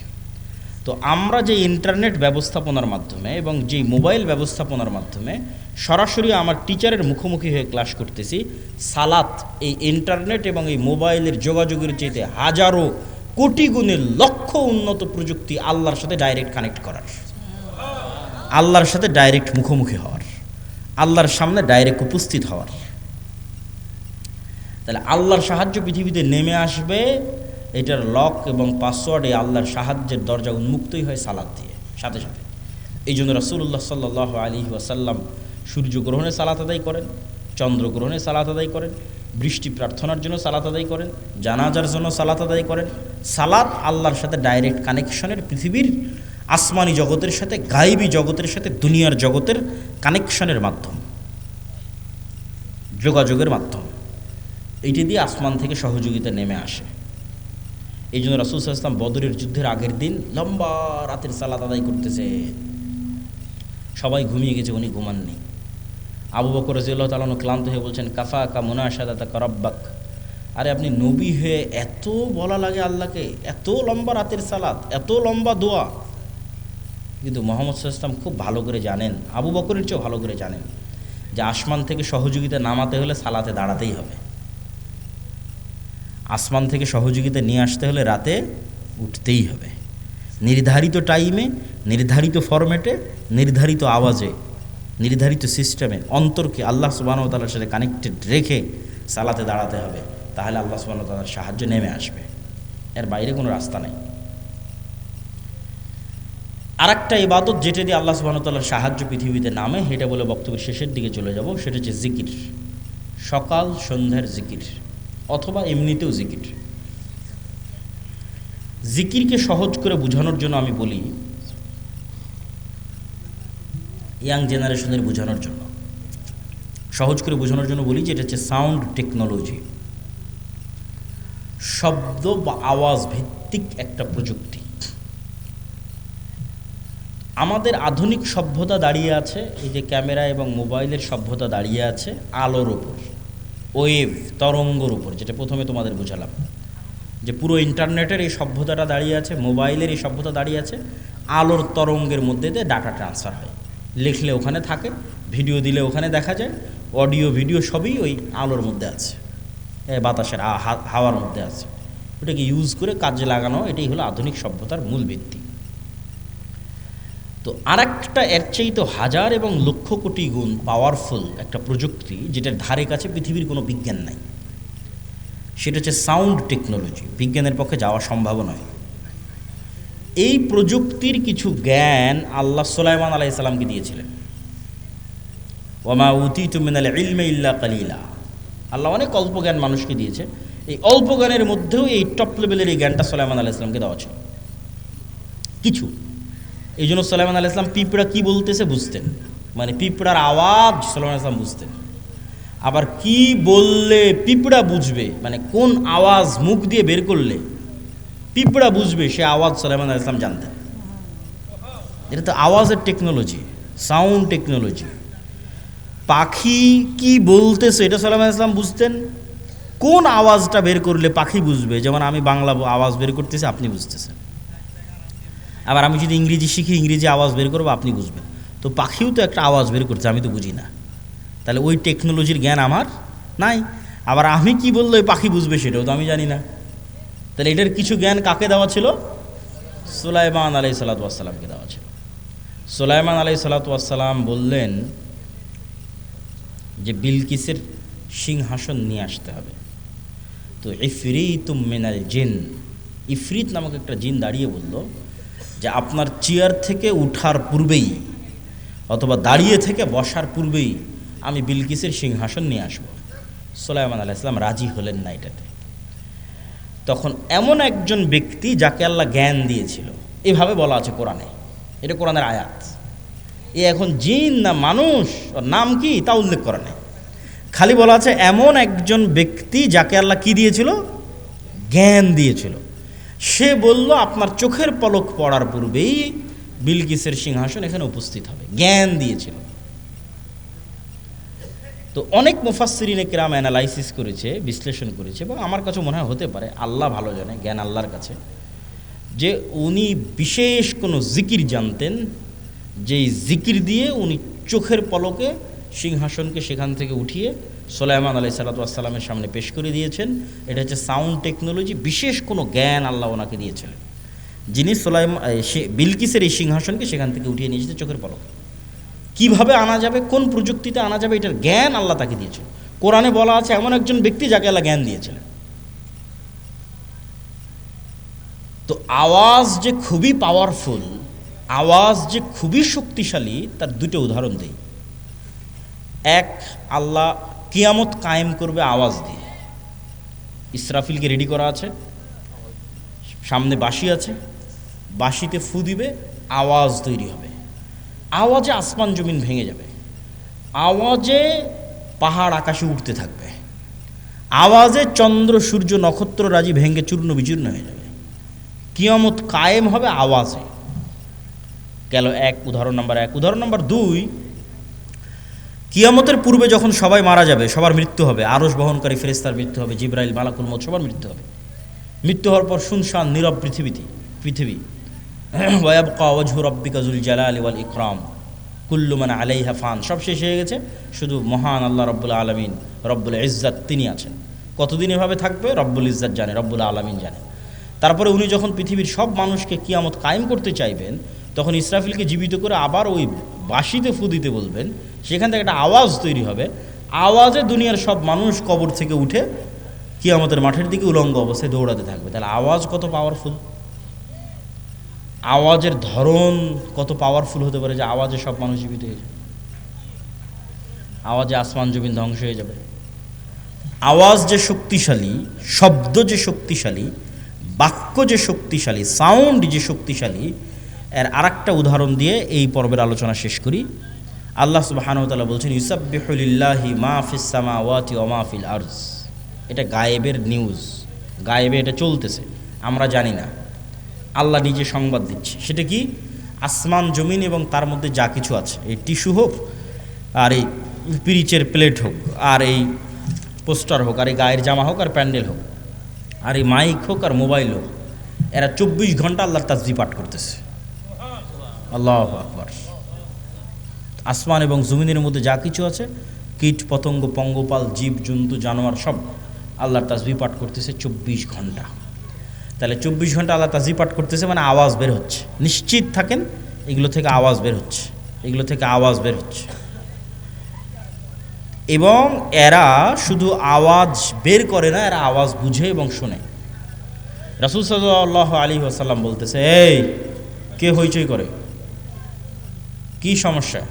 তো আমরা যে ইন্টারনেট ব্যবস্থাপনার মাধ্যমে এবং যে মোবাইল ব্যবস্থাপনার মাধ্যমে সরাসরি আমার টিচারের মুখোমুখি হয়ে ক্লাস করতেছি, সালাত এই ইন্টারনেট এবং এই মোবাইলের যোগাযোগের চাইতে হাজারো কোটি গুণে লক্ষ উন্নত প্রযুক্তি আল্লাহর সাথে ডাইরেক্ট কানেক্ট করার, আল্লাহর সাথে ডাইরেক্ট মুখোমুখি হওয়ার, আল্লাহর সামনে ডাইরেক্ট উপস্থিত হওয়ার। তাহলে আল্লাহর সাহায্য পৃথিবীতে নেমে আসবে, এটার লক এবং পাসওয়ার্ড এই আল্লাহর সাহায্যের দরজা উন্মুক্তই হয় সালাত দিয়ে সাথে সাথে। এই জন্য রাসূলুল্লাহ সাল্লাল্লাহু আলাইহি ওয়াসাল্লাম সূর্যগ্রহণে সালাত আদায় করেন, চন্দ্রগ্রহণে সালাত আদায় করেন, বৃষ্টি প্রার্থনার জন্য সালাত আদায় করেন, জানাজার জন্য সালাত আদায় করেন। সালাত আল্লাহর সাথে ডাইরেক্ট কানেকশনের, পৃথিবীর আসমানি জগতের সাথে, গায়েবী জগতের সাথে, দুনিয়ার জগতের কানেকশনের মাধ্যম, যোগাযোগের মাধ্যম। এইটি দিয়ে আসমান থেকে সহযোগিতা নেমে আসে। এই জন্য রাসূল সাল্লাল্লাহু আলাইহি ওয়াসাল্লাম বদরের যুদ্ধের আগের দিন লম্বা রাতের সালাত আদায় করতেছে, সবাই ঘুমিয়ে গেছে, উনি ঘুমাননি। আবু বকর রাদিয়াল্লাহু তাআলা আনহু ক্লান্ত হয়ে বলছেন, কাফা কা মুনাশাদাতাকা রাব্বাক, আরে আপনি নবী হয়ে এত বলা লাগে আল্লাহকে, এত লম্বা রাতের সালাত, এত লম্বা দোয়া। কিন্তু মুহাম্মদ সাল্লাল্লাহু আলাইহি ওয়াসাল্লাম খুব ভালো করে জানেন, আবু বকরের চেয়েও ভালো করে জানেন যে আসমান থেকে সহযোগিতা নামাতে হলে সালাতে দাঁড়াতেই হবে, আসমান থেকে সহযোগিতা নিয়ে আসতে হলে রাতে উঠতেই হবে, নির্ধারিত টাইমে, নির্ধারিত ফরম্যাটে, নির্ধারিত আওয়াজে, নির্ধারিত সিস্টেমে অন্তরকে আল্লাহ সুবহানাহু ওয়া তাআলার সাথে কানেক্টেড রেখে সালাতে দাঁড়াতে হবে। তাহলে আল্লাহ সুবহানাহু ওয়া তাআলার সাহায্য নেমে আসবে, এর বাইরে কোনো রাস্তা নেই। আরেকটা ইবাদত যেটা দিয়ে আল্লাহ সুবহানাহু ওয়া তাআলার সাহায্য পৃথিবীতে নামে, এটা বলে বক্তব্যের শেষের দিকে চলে যাব, সেটা হচ্ছে জিকির, সকাল সন্ধ্যার জিকির অথবা এমনিতেও জিকির। জিকিরকে সহজ করে বোঝানোর জন্য আমি বলি, ইয়াং জেনারেশনের বোঝানোর জন্য, সহজ করে বোঝানোর জন্য বলি যে এটা হচ্ছে সাউন্ড টেকনোলজি, শব্দ বা আওয়াজ ভিত্তিক একটা প্রযুক্তি। আমাদের আধুনিক সভ্যতা দাঁড়িয়ে আছে, এই যে ক্যামেরা এবং মোবাইলের সভ্যতা দাঁড়িয়ে আছে আলোর ওপর, ওয়েভ তরঙ্গর উপর, যেটা প্রথমে তোমাদের বোঝালাম যে পুরো ইন্টারনেটের এই সভ্যতাটা দাঁড়িয়ে আছে, মোবাইলের এই সভ্যতা দাঁড়িয়ে আছে আলোর তরঙ্গের মধ্যে দিয়ে ডাটা ট্রান্সফার হয়, লিখলে ওখানে থাকে, ভিডিও দিলে ওখানে দেখা যায়, অডিও ভিডিও সবই ওই আলোর মধ্যে আছে, বাতাসের হাওয়ার মধ্যে আছে। ওটাকে ইউজ করে কাজে লাগানো, এটাই হলো আধুনিক সভ্যতার মূল ভিত্তি। তো আরেকটা এর চাইতে হাজার এবং লক্ষ কোটি গুণ পাওয়ারফুল একটা প্রযুক্তি, যেটার ধারে কাছে পৃথিবীর কোনো বিজ্ঞান নাই, সেটা হচ্ছে সাউন্ড টেকনোলজি। বিজ্ঞানের পক্ষে যাওয়া সম্ভব নয়। এই প্রযুক্তির কিছু জ্ঞান আল্লাহ সুলাইমান আলাইহিস সালামকে দিয়েছিলেন। ওয়ামা উতিতু মিনাল ইলমি ইল্লা কালিলা, আল্লাহ অনেক অল্প জ্ঞান মানুষকে দিয়েছে, এই অল্প জ্ঞানের মধ্যেও এই টপ লেভেলের এই জ্ঞানটা সুলাইমান আলাইহিস সালামকে দেওয়া ছিল কিছু। এই জন্য সুলাইমান আলাইহিস সালাম পিঁপড়া কী বলতেছে বুঝতেন, মানে পিঁপড়ার আওয়াজ সুলাইমান আলাইহিস সালাম বুঝতেন। আবার কি বললে পিঁপড়া বুঝবে, মানে কোন আওয়াজ মুখ দিয়ে বের করলে পিঁপড়া বুঝবে, সে আওয়াজ সুলাইমান আলাইহিস সালাম জানতেন। এটা তো আওয়াজের টেকনোলজি, সাউন্ড টেকনোলজি। পাখি কি বলতেছে এটা সুলাইমান আলাইহিস সালাম বুঝতেন, কোন আওয়াজটা বের করলে পাখি বুঝবে, যেমন আমি বাংলা আওয়াজ বের করতেছি আপনি বুঝতেছেন, আবার আমি যদি ইংরেজি শিখি ইংরেজি আওয়াজ বের করবো আপনি বুঝবেন। তো পাখিও তো একটা আওয়াজ বের করছে, আমি তো বুঝি না, তাহলে ওই টেকনোলজির জ্ঞান আমার নাই। আবার আমি কি বললে ওই পাখি বুঝবে সেটাও তো আমি জানি না। তাহলে এটার কিছু জ্ঞান কাকে দেওয়া ছিল? সুলাইমান আলাইহিস সালাতু ওয়াস সালামকে দেওয়া ছিল। সুলাইমান আলাইহিস সালাতু ওয়াস সালাম বললেন যে বিলকিসের সিংহাসন নিয়ে আসতে হবে। তো ইফরিতুম মিনাল জিন, ইফরিত নামক একটা জিন দাঁড়িয়ে বলল যে আপনার চেয়ার থেকে উঠার পূর্বেই অথবা দাঁড়িয়ে থেকে বসার পূর্বেই আমি বিলকিসের সিংহাসন নিয়ে আসবো। সুলাইমান আলাইহিস সালাম রাজি হলেন না এটাতে। তখন এমন একজন ব্যক্তি যাকে আল্লাহ জ্ঞান দিয়েছিল, এভাবে বলা আছে কোরআনে, এটা কোরআনের আয়াত, এ এখন জিন না মানুষ, ওর নাম কি তা উল্লেখ করা নেই, খালি বলা আছে এমন একজন ব্যক্তি যাকে আল্লাহ কি দিয়েছিল? জ্ঞান দিয়েছিল। সে বলল আপনার চোখের পলক পড়ার পূর্বেই বিলকিসের সিংহাসন এখানে উপস্থিত হবে, জ্ঞান দিয়েছিল। তো অনেক মুফাসসিরিনে কেরাম অ্যানালাইসিস করেছে, বিশ্লেষণ করেছে, এবং আমার কাছে মনে হয় হতে পারে, আল্লাহ ভালো জানে, জ্ঞান আল্লাহর কাছে, যে উনি বিশেষ কোনো জিকির জানতেন, যেই জিকির দিয়ে উনি চোখের পলকে সিংহাসনকে সেখান থেকে উঠিয়ে সুলাইমান আলাইহিস সালাতু ওয়াস সালামের সামনে পেশ করে দিয়েছেন। এটা হচ্ছে সাউন্ড টেকনোলজি, বিশেষ কোনো জ্ঞান আল্লাহ ওনাকে দিয়েছিলেন, যিনি বিলকিসের এই সিংহাসনকে সেখান থেকে উঠিয়ে নিয়ে যেতে চোখের পলকে। কিভাবে আনা যাবে, কোন প্রযুক্তিতে আনা যাবে, এটার জ্ঞান আল্লাহ তাকে দিয়েছিল। কোরআনে বলা আছে এমন একজন ব্যক্তি যাকে আল্লাহ জ্ঞান দিয়েছিলেন। তো আওয়াজ যে খুবই পাওয়ারফুল, আওয়াজ যে খুবই শক্তিশালী, তার দুটো উদাহরণ দিই। এক, আল্লাহ কিয়ামত কায়েম করবে আওয়াজ দিয়ে। ইসরাফিলকে রেডি করা আছে, সামনে বাঁশি আছে, বাঁশিতে ফু দিবে, আওয়াজ তৈরি হবে, আওয়াজে আসমান জমিন ভেঙে যাবে, আওয়াজে পাহাড় আকাশে উঠতে থাকবে, আওয়াজে চন্দ্র সূর্য নক্ষত্র রাজি ভেঙে চূর্ণ বিচূর্ণ হয়ে যাবে। কিয়ামত কায়েম হবে আওয়াজে। গেল এক, উদাহরণ নাম্বার এক। উদাহরণ নাম্বার দুই, কিয়ামতের পূর্বে যখন সবাই মারা যাবে, সবার মৃত্যু হবে, আরশ বহনকারী ফেরেশতার মৃত্যু হবে, জিবরাইল, মালাকুল মউত, সবার মৃত্যু হবে। মৃত্যু হওয়ার পর শুনশান নীরব পৃথিবী ওয়ায়াবকা ওয়াজহু রাব্বিকা যুল জালালি ওয়াল ইকরাম কুল্লু মান আলাইহা ফান, সব শেষ হয়ে গেছে, শুধু মহান আল্লাহ রব্বুল আলামিন, রব্বুল ইজ্জাত, তিনি আছেন। কতদিন এভাবে থাকবে রব্বুল ইজ্জাত জানে, রব্বুল আলামিন জানে। তারপরে উনি যখন পৃথিবীর সব মানুষকে কিয়ামত কায়েম করতে চাইবেন, তখন ইসরাফিলকে জীবিত করে আবার ওই বাঁশিতে ফু দিতে বলবেন, সেখান থেকে একটা আওয়াজ তৈরি হবে, আওয়াজে দুনিয়ার সব মানুষ কবর থেকে উঠে কিয়ামতের মাঠের দিকে উলঙ্গ অবস্থায় দৌড়াতে থাকবে। তাহলে আওয়াজ কত পাওয়ারফুল, আওয়াজের ধরন কত পাওয়ারফুল হতে পারে, যে আওয়াজে সব মানুষ জীবিত হয়ে যাবে, আওয়াজে আসমান জমিন ধ্বংস হয়ে যাবে। আওয়াজ যে শক্তিশালী, শব্দ যে শক্তিশালী, বাক্য যে শক্তিশালী, সাউন্ড যে শক্তিশালী, এর আরেকটা উদাহরণ দিয়ে এই পর্বের আলোচনা শেষ করি। আল্লাহ সুবহানাহু ওয়া তাআলা বলছেন, ইউসাব্বিহু লিল্লাহি মা ফিস সামাওয়াতি ওয়া মা ফিল আরজ। এটা গায়েবের নিউজ, গায়েবে এটা চলতেছে, আমরা জানি না, আল্লাহ নিজে সংবাদ দিচ্ছে। সেটা কি? আসমান জমিন এবং তার মধ্যে যা কিছু আছে, এই টিস্যু হোক, আর এই পিরিচের প্লেট হোক, আর এই পোস্টার হোক, আর এই গায়ের জামা হোক, আর প্যান্ডেল হোক, আর এই মাইক হোক, আর মোবাইল হোক, এরা 24 ঘন্টা আল্লাহর তাসবিহ পাঠ করতেছে। আল্লাহু আকবার। আসমান এবং জমিনের মধ্যে যা কিছু আছে, কীট পতঙ্গ, পঙ্গপাল, জীব জন্তু, জানোয়ার, সব আল্লাহর তাসবিহ পাঠ করতেছে 24 ঘন্টা। তাহলে 24 ঘন্টা আল্লাহ তাসবিহ পাঠ করতেছে, মানে আওয়াজ বের হচ্ছে। নিশ্চিত থাকেন, এগুলো থেকে আওয়াজ বের হচ্ছে, এগুলো থেকে আওয়াজ বের হচ্ছে। এবং এরা শুধু আওয়াজ বের করে না, এরা আওয়াজ বুঝে এবং শোনে। রাসূল সাল্লাল্লাহু আলাইহি ওয়াসাল্লাম বলতেছে, এই কে হইচই করে, কি সমস্যা?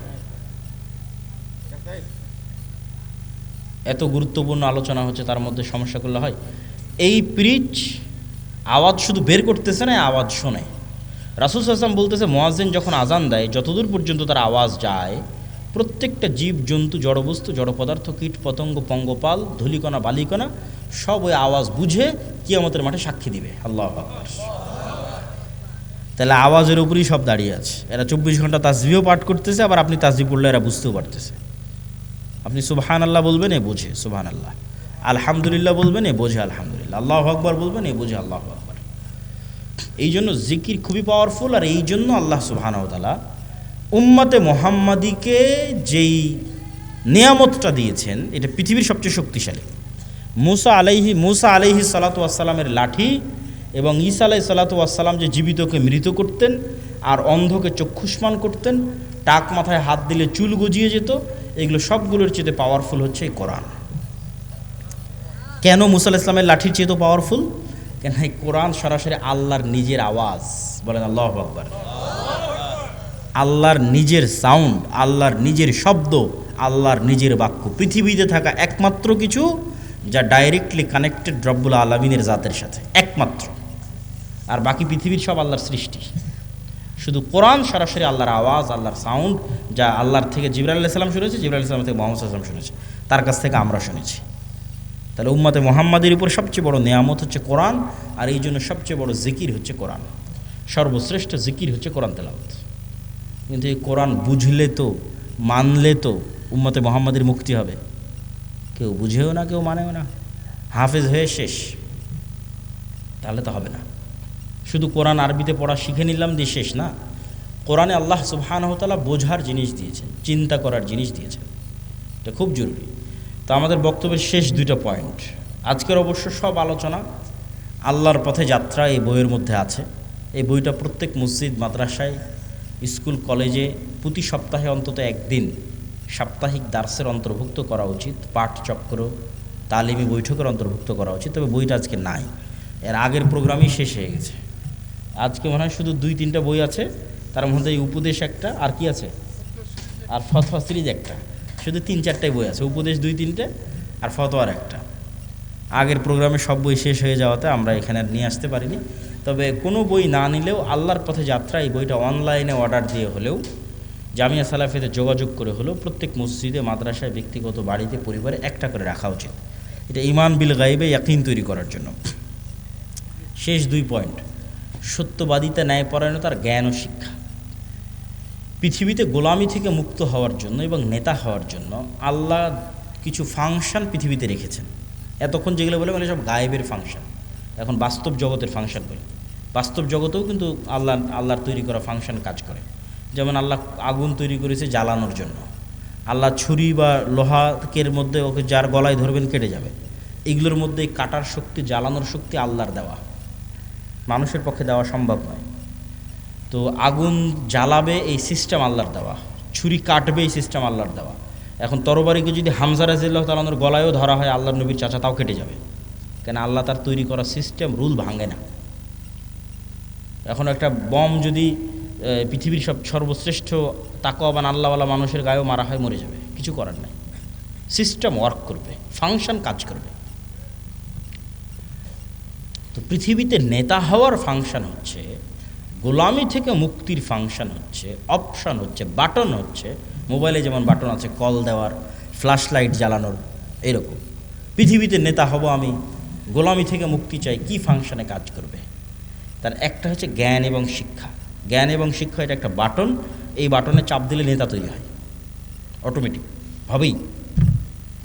এত গুরুত্বপূর্ণ আলোচনা হচ্ছে, তার মধ্যে সমস্যা করলে হয়? এই পিরিচ আওয়াজ শুধু বের করতেছে না, আওয়াজ শোনে। রাসূল সাল্লাল্লাহু আলাইহি ওয়াসাল্লাম বলতেছে, মুয়াজ্জিন যখন আজান দেয়, যতদূর পর্যন্ত তার আওয়াজ যায়, প্রত্যেকটা জীব জন্তু, জড়বস্তু, জড় পদার্থ, কীট পতঙ্গ, পঙ্গপাল, ধূলিকণা, বালিকণা, সব ওই আওয়াজ বুঝে কিয়ামতের মাঠে সাক্ষী দিবে। আল্লাহু আকবার। তাহলে আওয়াজের উপরেই সব দাঁড়িয়ে আছে। এরা 24 ঘন্টা তাসবিহ পাঠ করতেছে, আবার আপনি তাসবিহ পড়লে এরা বুঝতেও পারতেছে। আপনি সুবহানাল্লাহ বলবেন, এ বোঝে সুবহানাল্লাহ, আলহামদুলিল্লাহ বলবেন, এ বোঝে আলহামদুলিল্লাহ, আল্লাহু আকবার বলবেন, এ বোঝে আল্লাহু আকবার। এই জন্য জিকির খুবই পাওয়ারফুল। আর এই জন্য আল্লাহ সুবহানাহু ওয়া তাআলা উম্মতে মুহাম্মাদিকে যেই নিয়ামতটা দিয়েছেন, এটা পৃথিবীর সবচেয়ে শক্তিশালী। মুসা আলাইহি সালাতু ওয়াস সালামের লাঠি, এবং ঈসা আলাইহিস সালাতু ওয়াস সালাম যে জীবিতকে মৃত করতেন, আর অন্ধকে চক্ষুষ্মান করতেন, টাক মাথায় হাত দিলে চুল গজিয়ে যেত, এগুলো সবগুলোর চেয়ে পাওয়ারফুল হচ্ছে এই কোরআন। কেন মুসা আলাইহিস সালামের লাঠির চেয়ে তো পাওয়ারফুল? কেন এই কোরআন সরাসরি আল্লাহর নিজের আওয়াজ। বলেন আল্লাহু আকবার। আল্লাহর নিজের সাউন্ড, আল্লাহর নিজের শব্দ, আল্লাহর নিজের বাক্য। পৃথিবীতে থাকা একমাত্র কিছু যা ডাইরেক্টলি কানেক্টেড রব্বুল আলামিনের জাতের সাথে, একমাত্র। আর বাকি পৃথিবীর সব আল্লাহর সৃষ্টি। শুধু কোরআন সরাসরি আল্লাহর আওয়াজ, আল্লাহর সাউন্ড, যা আল্লাহর থেকে জিবরাইল আলাইহিস সালাম শুনেছে, জিবরাইল আলাইহিস সালাম থেকে মুহাম্মদ সাল্লাল্লাহু আলাইহি ওয়াসাল্লাম শুনেছে, তার কাছ থেকে আমরা শুনেছি। তাহলে উম্মতে মুহাম্মাদের উপর সবচেয়ে বড় নিয়ামত হচ্ছে কোরআন। আর এই জন্য সবচেয়ে বড় জিকির হচ্ছে কোরআন। সর্বশ্রেষ্ঠ জিকির হচ্ছে কোরআন তেলাওয়াত। কিন্তু এই কোরআন বুঝলে তো, মানলে তো উম্মতে মুহাম্মাদের মুক্তি হবে। কেউ বুঝেও না, কেউ মানেও না, হাফেজ হয়ে শেষ, তাহলে তো হবে না। শুধু কোরআন আরবিতে পড়া শিখে নিলাম দিয়ে শেষ না। কোরআনে আল্লাহ সুবহানাহু ওয়া তাআলা বোঝার জিনিস দিয়েছেন, চিন্তা করার জিনিস দিয়েছেন, এটা খুব জরুরি। তো আমাদের বক্তব্যের শেষ দুইটা পয়েন্ট, আজকের অবশ্য সব আলোচনা আল্লাহর পথে যাত্রা এই বইয়ের মধ্যে আছে। এই বইটা প্রত্যেক মসজিদ, মাদ্রাসায়, স্কুল, কলেজে প্রতি সপ্তাহে অন্তত একদিন সাপ্তাহিক দার্সের অন্তর্ভুক্ত করা উচিত, পাঠচক্র, তালিমি বৈঠকের অন্তর্ভুক্ত করা উচিত। তবে বইটা আজকে নাই, এর আগের প্রোগ্রামই শেষ হয়ে গেছে। আজকে মনে হয় শুধু 2-3টা বই আছে, তার মধ্যে এই উপদেশ একটা, আর কি আছে, আর ফতোয়া সিরিজ একটা, শুধু 3-4টাই বই আছে। উপদেশ 2-3টে আর ফতোয়ার একটা। আগের প্রোগ্রামে সব বই শেষ হয়ে যাওয়াতে আমরা এখানে আর নিয়ে আসতে পারিনি। তবে কোনো বই না নিলেও আল্লাহর পথে যাত্রা এই বইটা অনলাইনে অর্ডার দিয়ে হলেও, জামিয়া সালাফিতে যোগাযোগ করে হলেও প্রত্যেক মসজিদে, মাদ্রাসায়, ব্যক্তিগত বাড়িতে, পরিবারে একটা করে রাখা উচিত। এটা ঈমান বিল গায়বে ইয়াকিন তৈরি করার জন্য। শেষ 2 পয়েন্ট, সত্যবাদিতা, ন্যায়পরায়ণতা আর জ্ঞান ও শিক্ষা। পৃথিবীতে গোলামি থেকে মুক্ত হওয়ার জন্য এবং নেতা হওয়ার জন্য আল্লাহ কিছু ফাংশন পৃথিবীতে রেখেছেন। এতক্ষণ যেগুলো বলে সব গায়েবের ফাংশন, এখন বাস্তব জগতের ফাংশন বলে। বাস্তব জগতেও কিন্তু আল্লাহর তৈরি করা ফাংশন কাজ করে। যেমন আল্লাহ আগুন তৈরি করেছে জ্বালানোর জন্য। আল্লাহ ছুরি বা লোহাকের মধ্যে ওকে যার গলায় ধরবেন কেটে যাবে। এগুলোর মধ্যে কাটার শক্তি, জ্বালানোর শক্তি আল্লাহর দেওয়া, মানুষের পক্ষে দেওয়া সম্ভব নয়। তো আগুন জ্বালাবে এই সিস্টেম আল্লাহর দেওয়া, ছুরি কাটবে এই সিস্টেম আল্লাহর দেওয়া। এখন তরবারিকে যদি হামজা রাদিয়াল্লাহু তাআলার গলায়ও ধরা হয় আল্লাহর নবীর চাচা, তাও কেটে যাবে, কেন আল্লাহ তার তৈরি করা সিস্টেম, রুল ভাঙে না। এখন একটা বম যদি পৃথিবীর সর্বশ্রেষ্ঠ তাকওয়াবান আল্লাহওয়ালা মানুষের গায়েও মারা হয়, মরে যাবে, কিছু করার নাই। সিস্টেম ওয়ার্ক করবে, ফাংশন কাজ করবে। তো পৃথিবীতে নেতা হওয়ার ফাংশন হচ্ছে, গোলামি থেকে মুক্তির ফাংশন হচ্ছে, অপশন হচ্ছে, বাটন হচ্ছে। মোবাইলে যেমন বাটন আছে কল দেওয়ার, ফ্ল্যাশ লাইট জ্বালানোর, এরকম পৃথিবীতে নেতা হব আমি, গোলামি থেকে মুক্তি চাই, কি ফাংশনে কাজ করবে? তার একটা হচ্ছে জ্ঞান এবং শিক্ষা। জ্ঞান এবং শিক্ষা এটা একটা বাটন, এই বাটনে চাপ দিলে নেতা তৈরি হয় অটোমেটিক হবেই।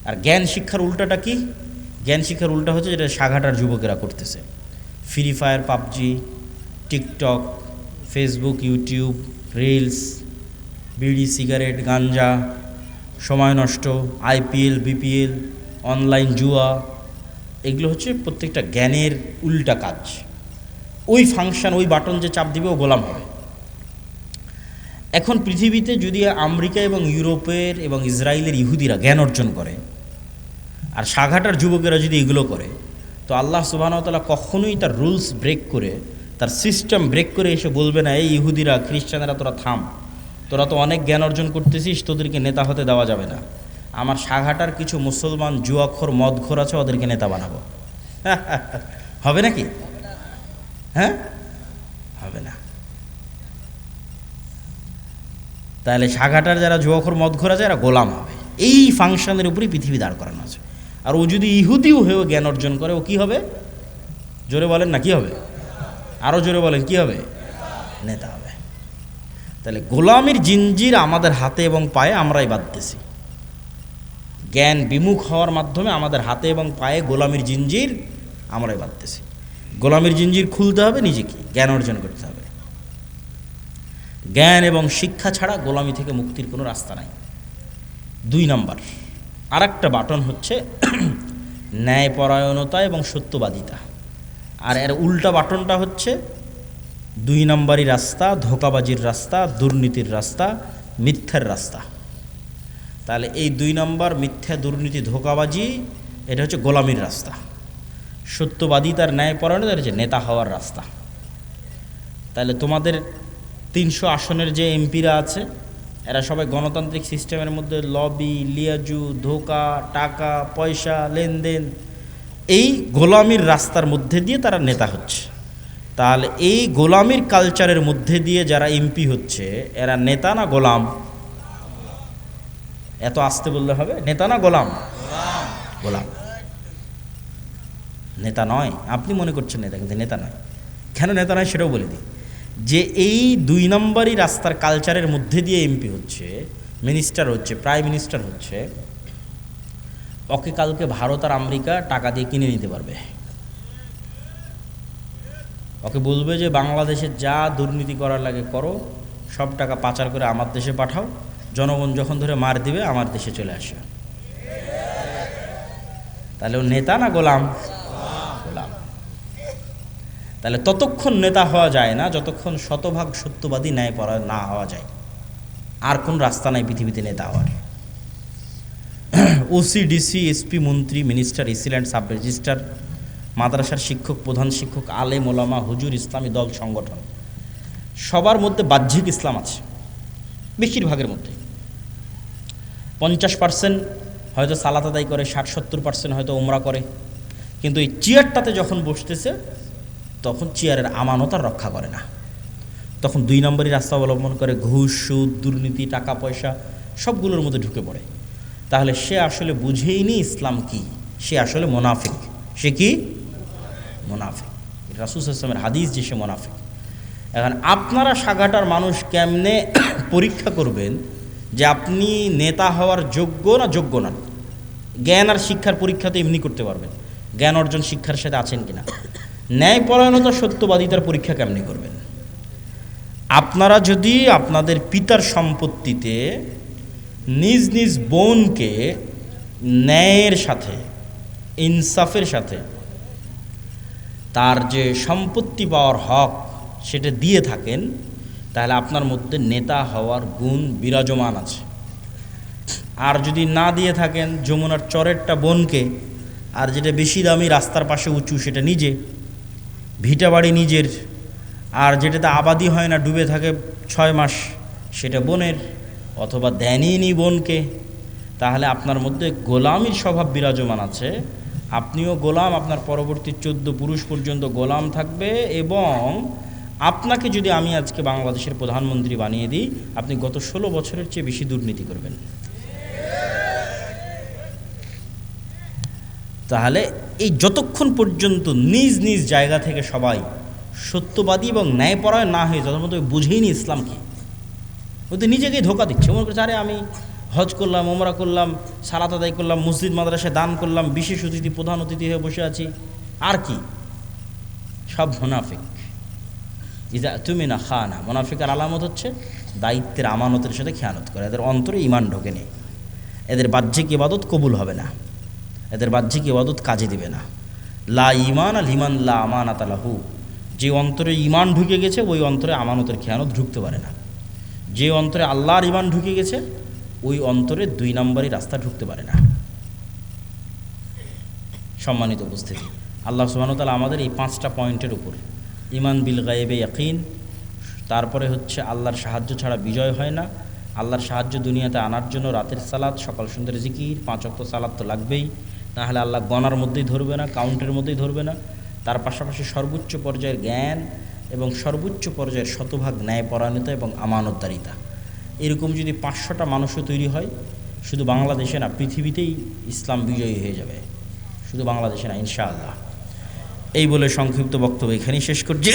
আর জ্ঞান শিক্ষার উল্টাটা কি? জ্ঞান শিক্ষার উল্টা হচ্ছে যেটা সাঘাটার যুবকেরা করতেছে, free fire, PUBG, TikTok, Facebook, YouTube, reels, বিড়ি, সিগারেট, গাঞ্জা, সময় নষ্ট, আইপিএল, বিপিএল, অনলাইন জুয়া, এগুলো হচ্ছে প্রত্যেকটা জ্ঞানের উল্টা কাজ। ওই ফাংশন, ওই বাটন যে চাপ দিবে ও গোলাম হবে। এখন পৃথিবীতে যদি আমেরিকা এবং ইউরোপের এবং ইসরায়েলের ইহুদিরা জ্ঞান অর্জন করে আর সাঘাটার যুবকেরা যদি এগুলো করে, তো আল্লাহ সুবহানাহু ওয়া তাআলা কখনোই তার রুলস ব্রেক করে, তার সিস্টেম ব্রেক করে এসে বলবে না, এই ইহুদিরা, খ্রিস্টানেরা, তোরা থাম, তোরা তো অনেক জ্ঞান অর্জন করতেছিস, তোদেরকে নেতা হতে দেওয়া যাবে না। আমার সাঘাটার কিছু মুসলমান জুয়াখোর, মদখোর আছে, ওদেরকে নেতা বানাবো। হবে নাকি? হ্যাঁ, হবে না। তাহলে সাঘাটার যারা জুয়াখোর, মদখোর আছে, এরা গোলাম হবে। এই ফাংশনের উপরেই পৃথিবী দাঁড় করানো আছে। আর ও যদি ইহুদিও হয়েও জ্ঞান অর্জন করে, ও কি হবে? জোরে বলেন না, কি হবে? আরও জোরে বলেন, কি হবে? নেতা হবে। তাহলে গোলামির জিঞ্জির আমাদের হাতে এবং পায়ে আমরাই বাঁধতেছি। জ্ঞান বিমুখ হওয়ার মাধ্যমে আমাদের হাতে এবং পায়ে গোলামির জিঞ্জির আমরাই বাঁধতেছি। গোলামির জিঞ্জির খুলতে হবে নিজেকে, জ্ঞান অর্জন করতে হবে। জ্ঞান এবং শিক্ষা ছাড়া গোলামি থেকে মুক্তির কোনো রাস্তা নাই। 2 নাম্বার আর একটা বাটন হচ্ছে ন্যায়পরায়ণতা এবং সত্যবাদিতা। আর এর উল্টা বাটনটা হচ্ছে 2 নাম্বারই রাস্তা, ধোঁকাবাজির রাস্তা, দুর্নীতির রাস্তা, মিথ্যার রাস্তা। তাহলে এই 2 নাম্বার, মিথ্যা, দুর্নীতি, ধোঁকাবাজি, এটা হচ্ছে গোলামির রাস্তা। সত্যবাদিতার, ন্যায়পরায়ণতা হচ্ছে নেতা হওয়ার রাস্তা। তাহলে তোমাদের 300 আসনের যে এমপিরা আছে, এরা সবাই গণতান্ত্রিক সিস্টেমের মধ্যে লবি, লিয়াজু, ধোঁকা, টাকা পয়সা, লেনদেন, এই গোলামির রাস্তার মধ্যে দিয়ে তারা নেতা হচ্ছে। তাহলে এই গোলামির কালচারের মধ্যে দিয়ে যারা এমপি হচ্ছে, এরা নেতা না গোলাম? এত আস্তে বললে হবে? নেতা না গোলাম? গোলাম। নেতা নয়। আপনি মনে করছেন নেতা, কিন্তু নেতা নয়। কেন নেতা নয় সেটাও বলে দিই। যে এই 2 নম্বরই রাস্তার কালচারের মধ্যে দিয়ে এমপি হচ্ছে, মিনিস্টার হচ্ছে, প্রাইম মিনিস্টার হচ্ছে, ওকে কালকে ভারত আর আমেরিকা টাকা দিয়ে কিনে নিতে পারবে। ওকে বলবে যে বাংলাদেশে যা দুর্নীতি করার লাগে করো, সব টাকা পাচার করে আমার দেশে পাঠাও, জনগণ যখন ধরে মার দিবে আমার দেশে চলে আসে। তাহলে ও নেতা না গোলাম? গোলাম। তাহলে ততক্ষণ নেতা হওয়া যায় না যতক্ষণ শতভাগ সত্যবাদী ন্যায়পরায়ণ না হওয়া যায়। আর কোন রাস্তা নাই পৃথিবীতে নেতা হওয়ার। ওসি, ডিসি, এসপি, মন্ত্রী, মিনিস্টার, এসিল্যান্ড, সাব রেজিস্ট্রার, মাদ্রাসার শিক্ষক, প্রধান শিক্ষক, আলেম ওলামা, হুজুর, ইসলামী দল সংগঠন, সবার মধ্যে বাহ্যিক ইসলাম আছে। বেশিরভাগের মধ্যে 50% হয়তো সালাত আদায় করে, 60-70% হয়তো ওমরা করে, কিন্তু এই চেয়ারটাতে যখন বসতেছে তখন চেয়ারের আমানত আর রক্ষা করে না। তখন 2 নম্বরই রাস্তা অবলম্বন করে, ঘুষ, সুদ, দুর্নীতি, টাকা পয়সা সবগুলোর মধ্যে ঢুকে পড়ে। তাহলে সে আসলে বুঝেইনি ইসলাম কি, সে আসলে মোনাফিক। সে কি? মোনাফিক। রাসূল সাল্লাল্লাহু আলাইহি ওয়াসাল্লামের হাদিস যে সে মোনাফিক। এখন আপনারা সাগাটার মানুষ কেমনে পরীক্ষা করবেন যে আপনি নেতা হওয়ার যোগ্য না যোগ্য না? জ্ঞান আর শিক্ষার পরীক্ষা তো এমনি করতে পারবেন, জ্ঞান অর্জন শিক্ষার সাথে আছেন কিনা। ন্যায়পরায়ণতা, সত্যবাদিতার পরীক্ষা কেমনি করবেন? আপনারা যদি আপনাদের পিতার সম্পত্তিতে নিজ নিজ বোনকে ন্যায়ের সাথে, ইনসাফের সাথে তার যে সম্পত্তি পাওয়ার হক সেটা দিয়ে থাকেন, তাহলে আপনার মধ্যে নেতা হওয়ার গুণ বিরাজমান আছে। আর যদি না দিয়ে থাকেন, যমুনার চরেরটা বোনকে, আর যেটা বেশি দামি রাস্তার পাশে উঁচু সেটা নিজে, ভিটা বাড়ি নিজের, আর যেটাতে আবাদি হয় না, ডুবে থাকে 6 মাস, সেটা বোনের, অথবা দেনইনি বোনকে, তাহলে আপনার মধ্যে গোলামির স্বভাব বিরাজমান আছে। আপনিও গোলাম, আপনার পরবর্তী 14 পুরুষ পর্যন্ত গোলাম থাকবে। এবং আপনাকে যদি আমি আজকে বাংলাদেশের প্রধানমন্ত্রী বানিয়ে দিই, আপনি গত 16 বছরের চেয়ে বেশি দুর্নীতি করবেন। তাহলে এই যতক্ষণ পর্যন্ত নিজ নিজ জায়গা থেকে সবাই সত্যবাদী এবং ন্যায়পরায়ণ না হয়ে যত মতো বুঝেইনি ইসলাম কি, ও তো নিজেকেই ধোকা দিচ্ছে। মনে করছে আরে আমি হজ করলাম, ওমরা করলাম, সালাত আদায় করলাম, মসজিদ মাদ্রাসায় দান করলাম, বিশেষ অতিথি, প্রধান অতিথি হয়ে বসে আছি, আর কি? সব মুনাফিক। ইজা তুমি না খানা, মুনাফিকের আলামত হচ্ছে দায়িত্বের আমানতের সাথে খেয়ানত করে। এদের অন্তরে ঈমান ঢোকে নেই, এদের বাহ্যিক ইবাদত কবুল হবে না, এদের বাহ্যিক ইবাদত কাজে দিবে না। লা ঈমান আল ঈমান লা আমানাত লাহু। যে অন্তরে ঈমান ঢুকে গেছে ওই অন্তরে আমানতের খেয়ানত ঢুকতে পারে না। যে অন্তরে আল্লাহর ঈমান ঢুকে গেছে ওই অন্তরে 2 নম্বরই রাস্তা ঢুকতে পারে না। সম্মানিত উপস্থিতি, আল্লাহ সুবহানাহু ওয়া তাআলা আমাদের এই 5টা পয়েন্টের উপর, ঈমান বিল গায়বে ইয়াকিন, তারপরে হচ্ছে আল্লাহর সাহায্য ছাড়া বিজয় হয় না, আল্লাহর সাহায্য দুনিয়াতে আনার জন্য রাতের সালাত, সকাল সন্ধ্যার জিকির, 5 ওয়াক্ত সালাত তো লাগবেই, না হলে আল্লাহ গণার মধ্যেই ধরবে না, কাউন্টের মধ্যেই ধরবে না। তার পাশাপাশি সর্বোচ্চ পর্যায়ের জ্ঞান এবং সর্বোচ্চ পর্যায়ের শতভাগ ন্যায়পরায়ণতা এবং আমানতদারিতা। এরকম যদি 500টা মানুষও তৈরি হয়, শুধু বাংলাদেশে না পৃথিবীতেই ইসলাম বিজয়ী হয়ে যাবে, শুধু বাংলাদেশে না ইনশাআল্লাহ। এই বলে সংক্ষিপ্ত বক্তব্য এখানেই শেষ করছি।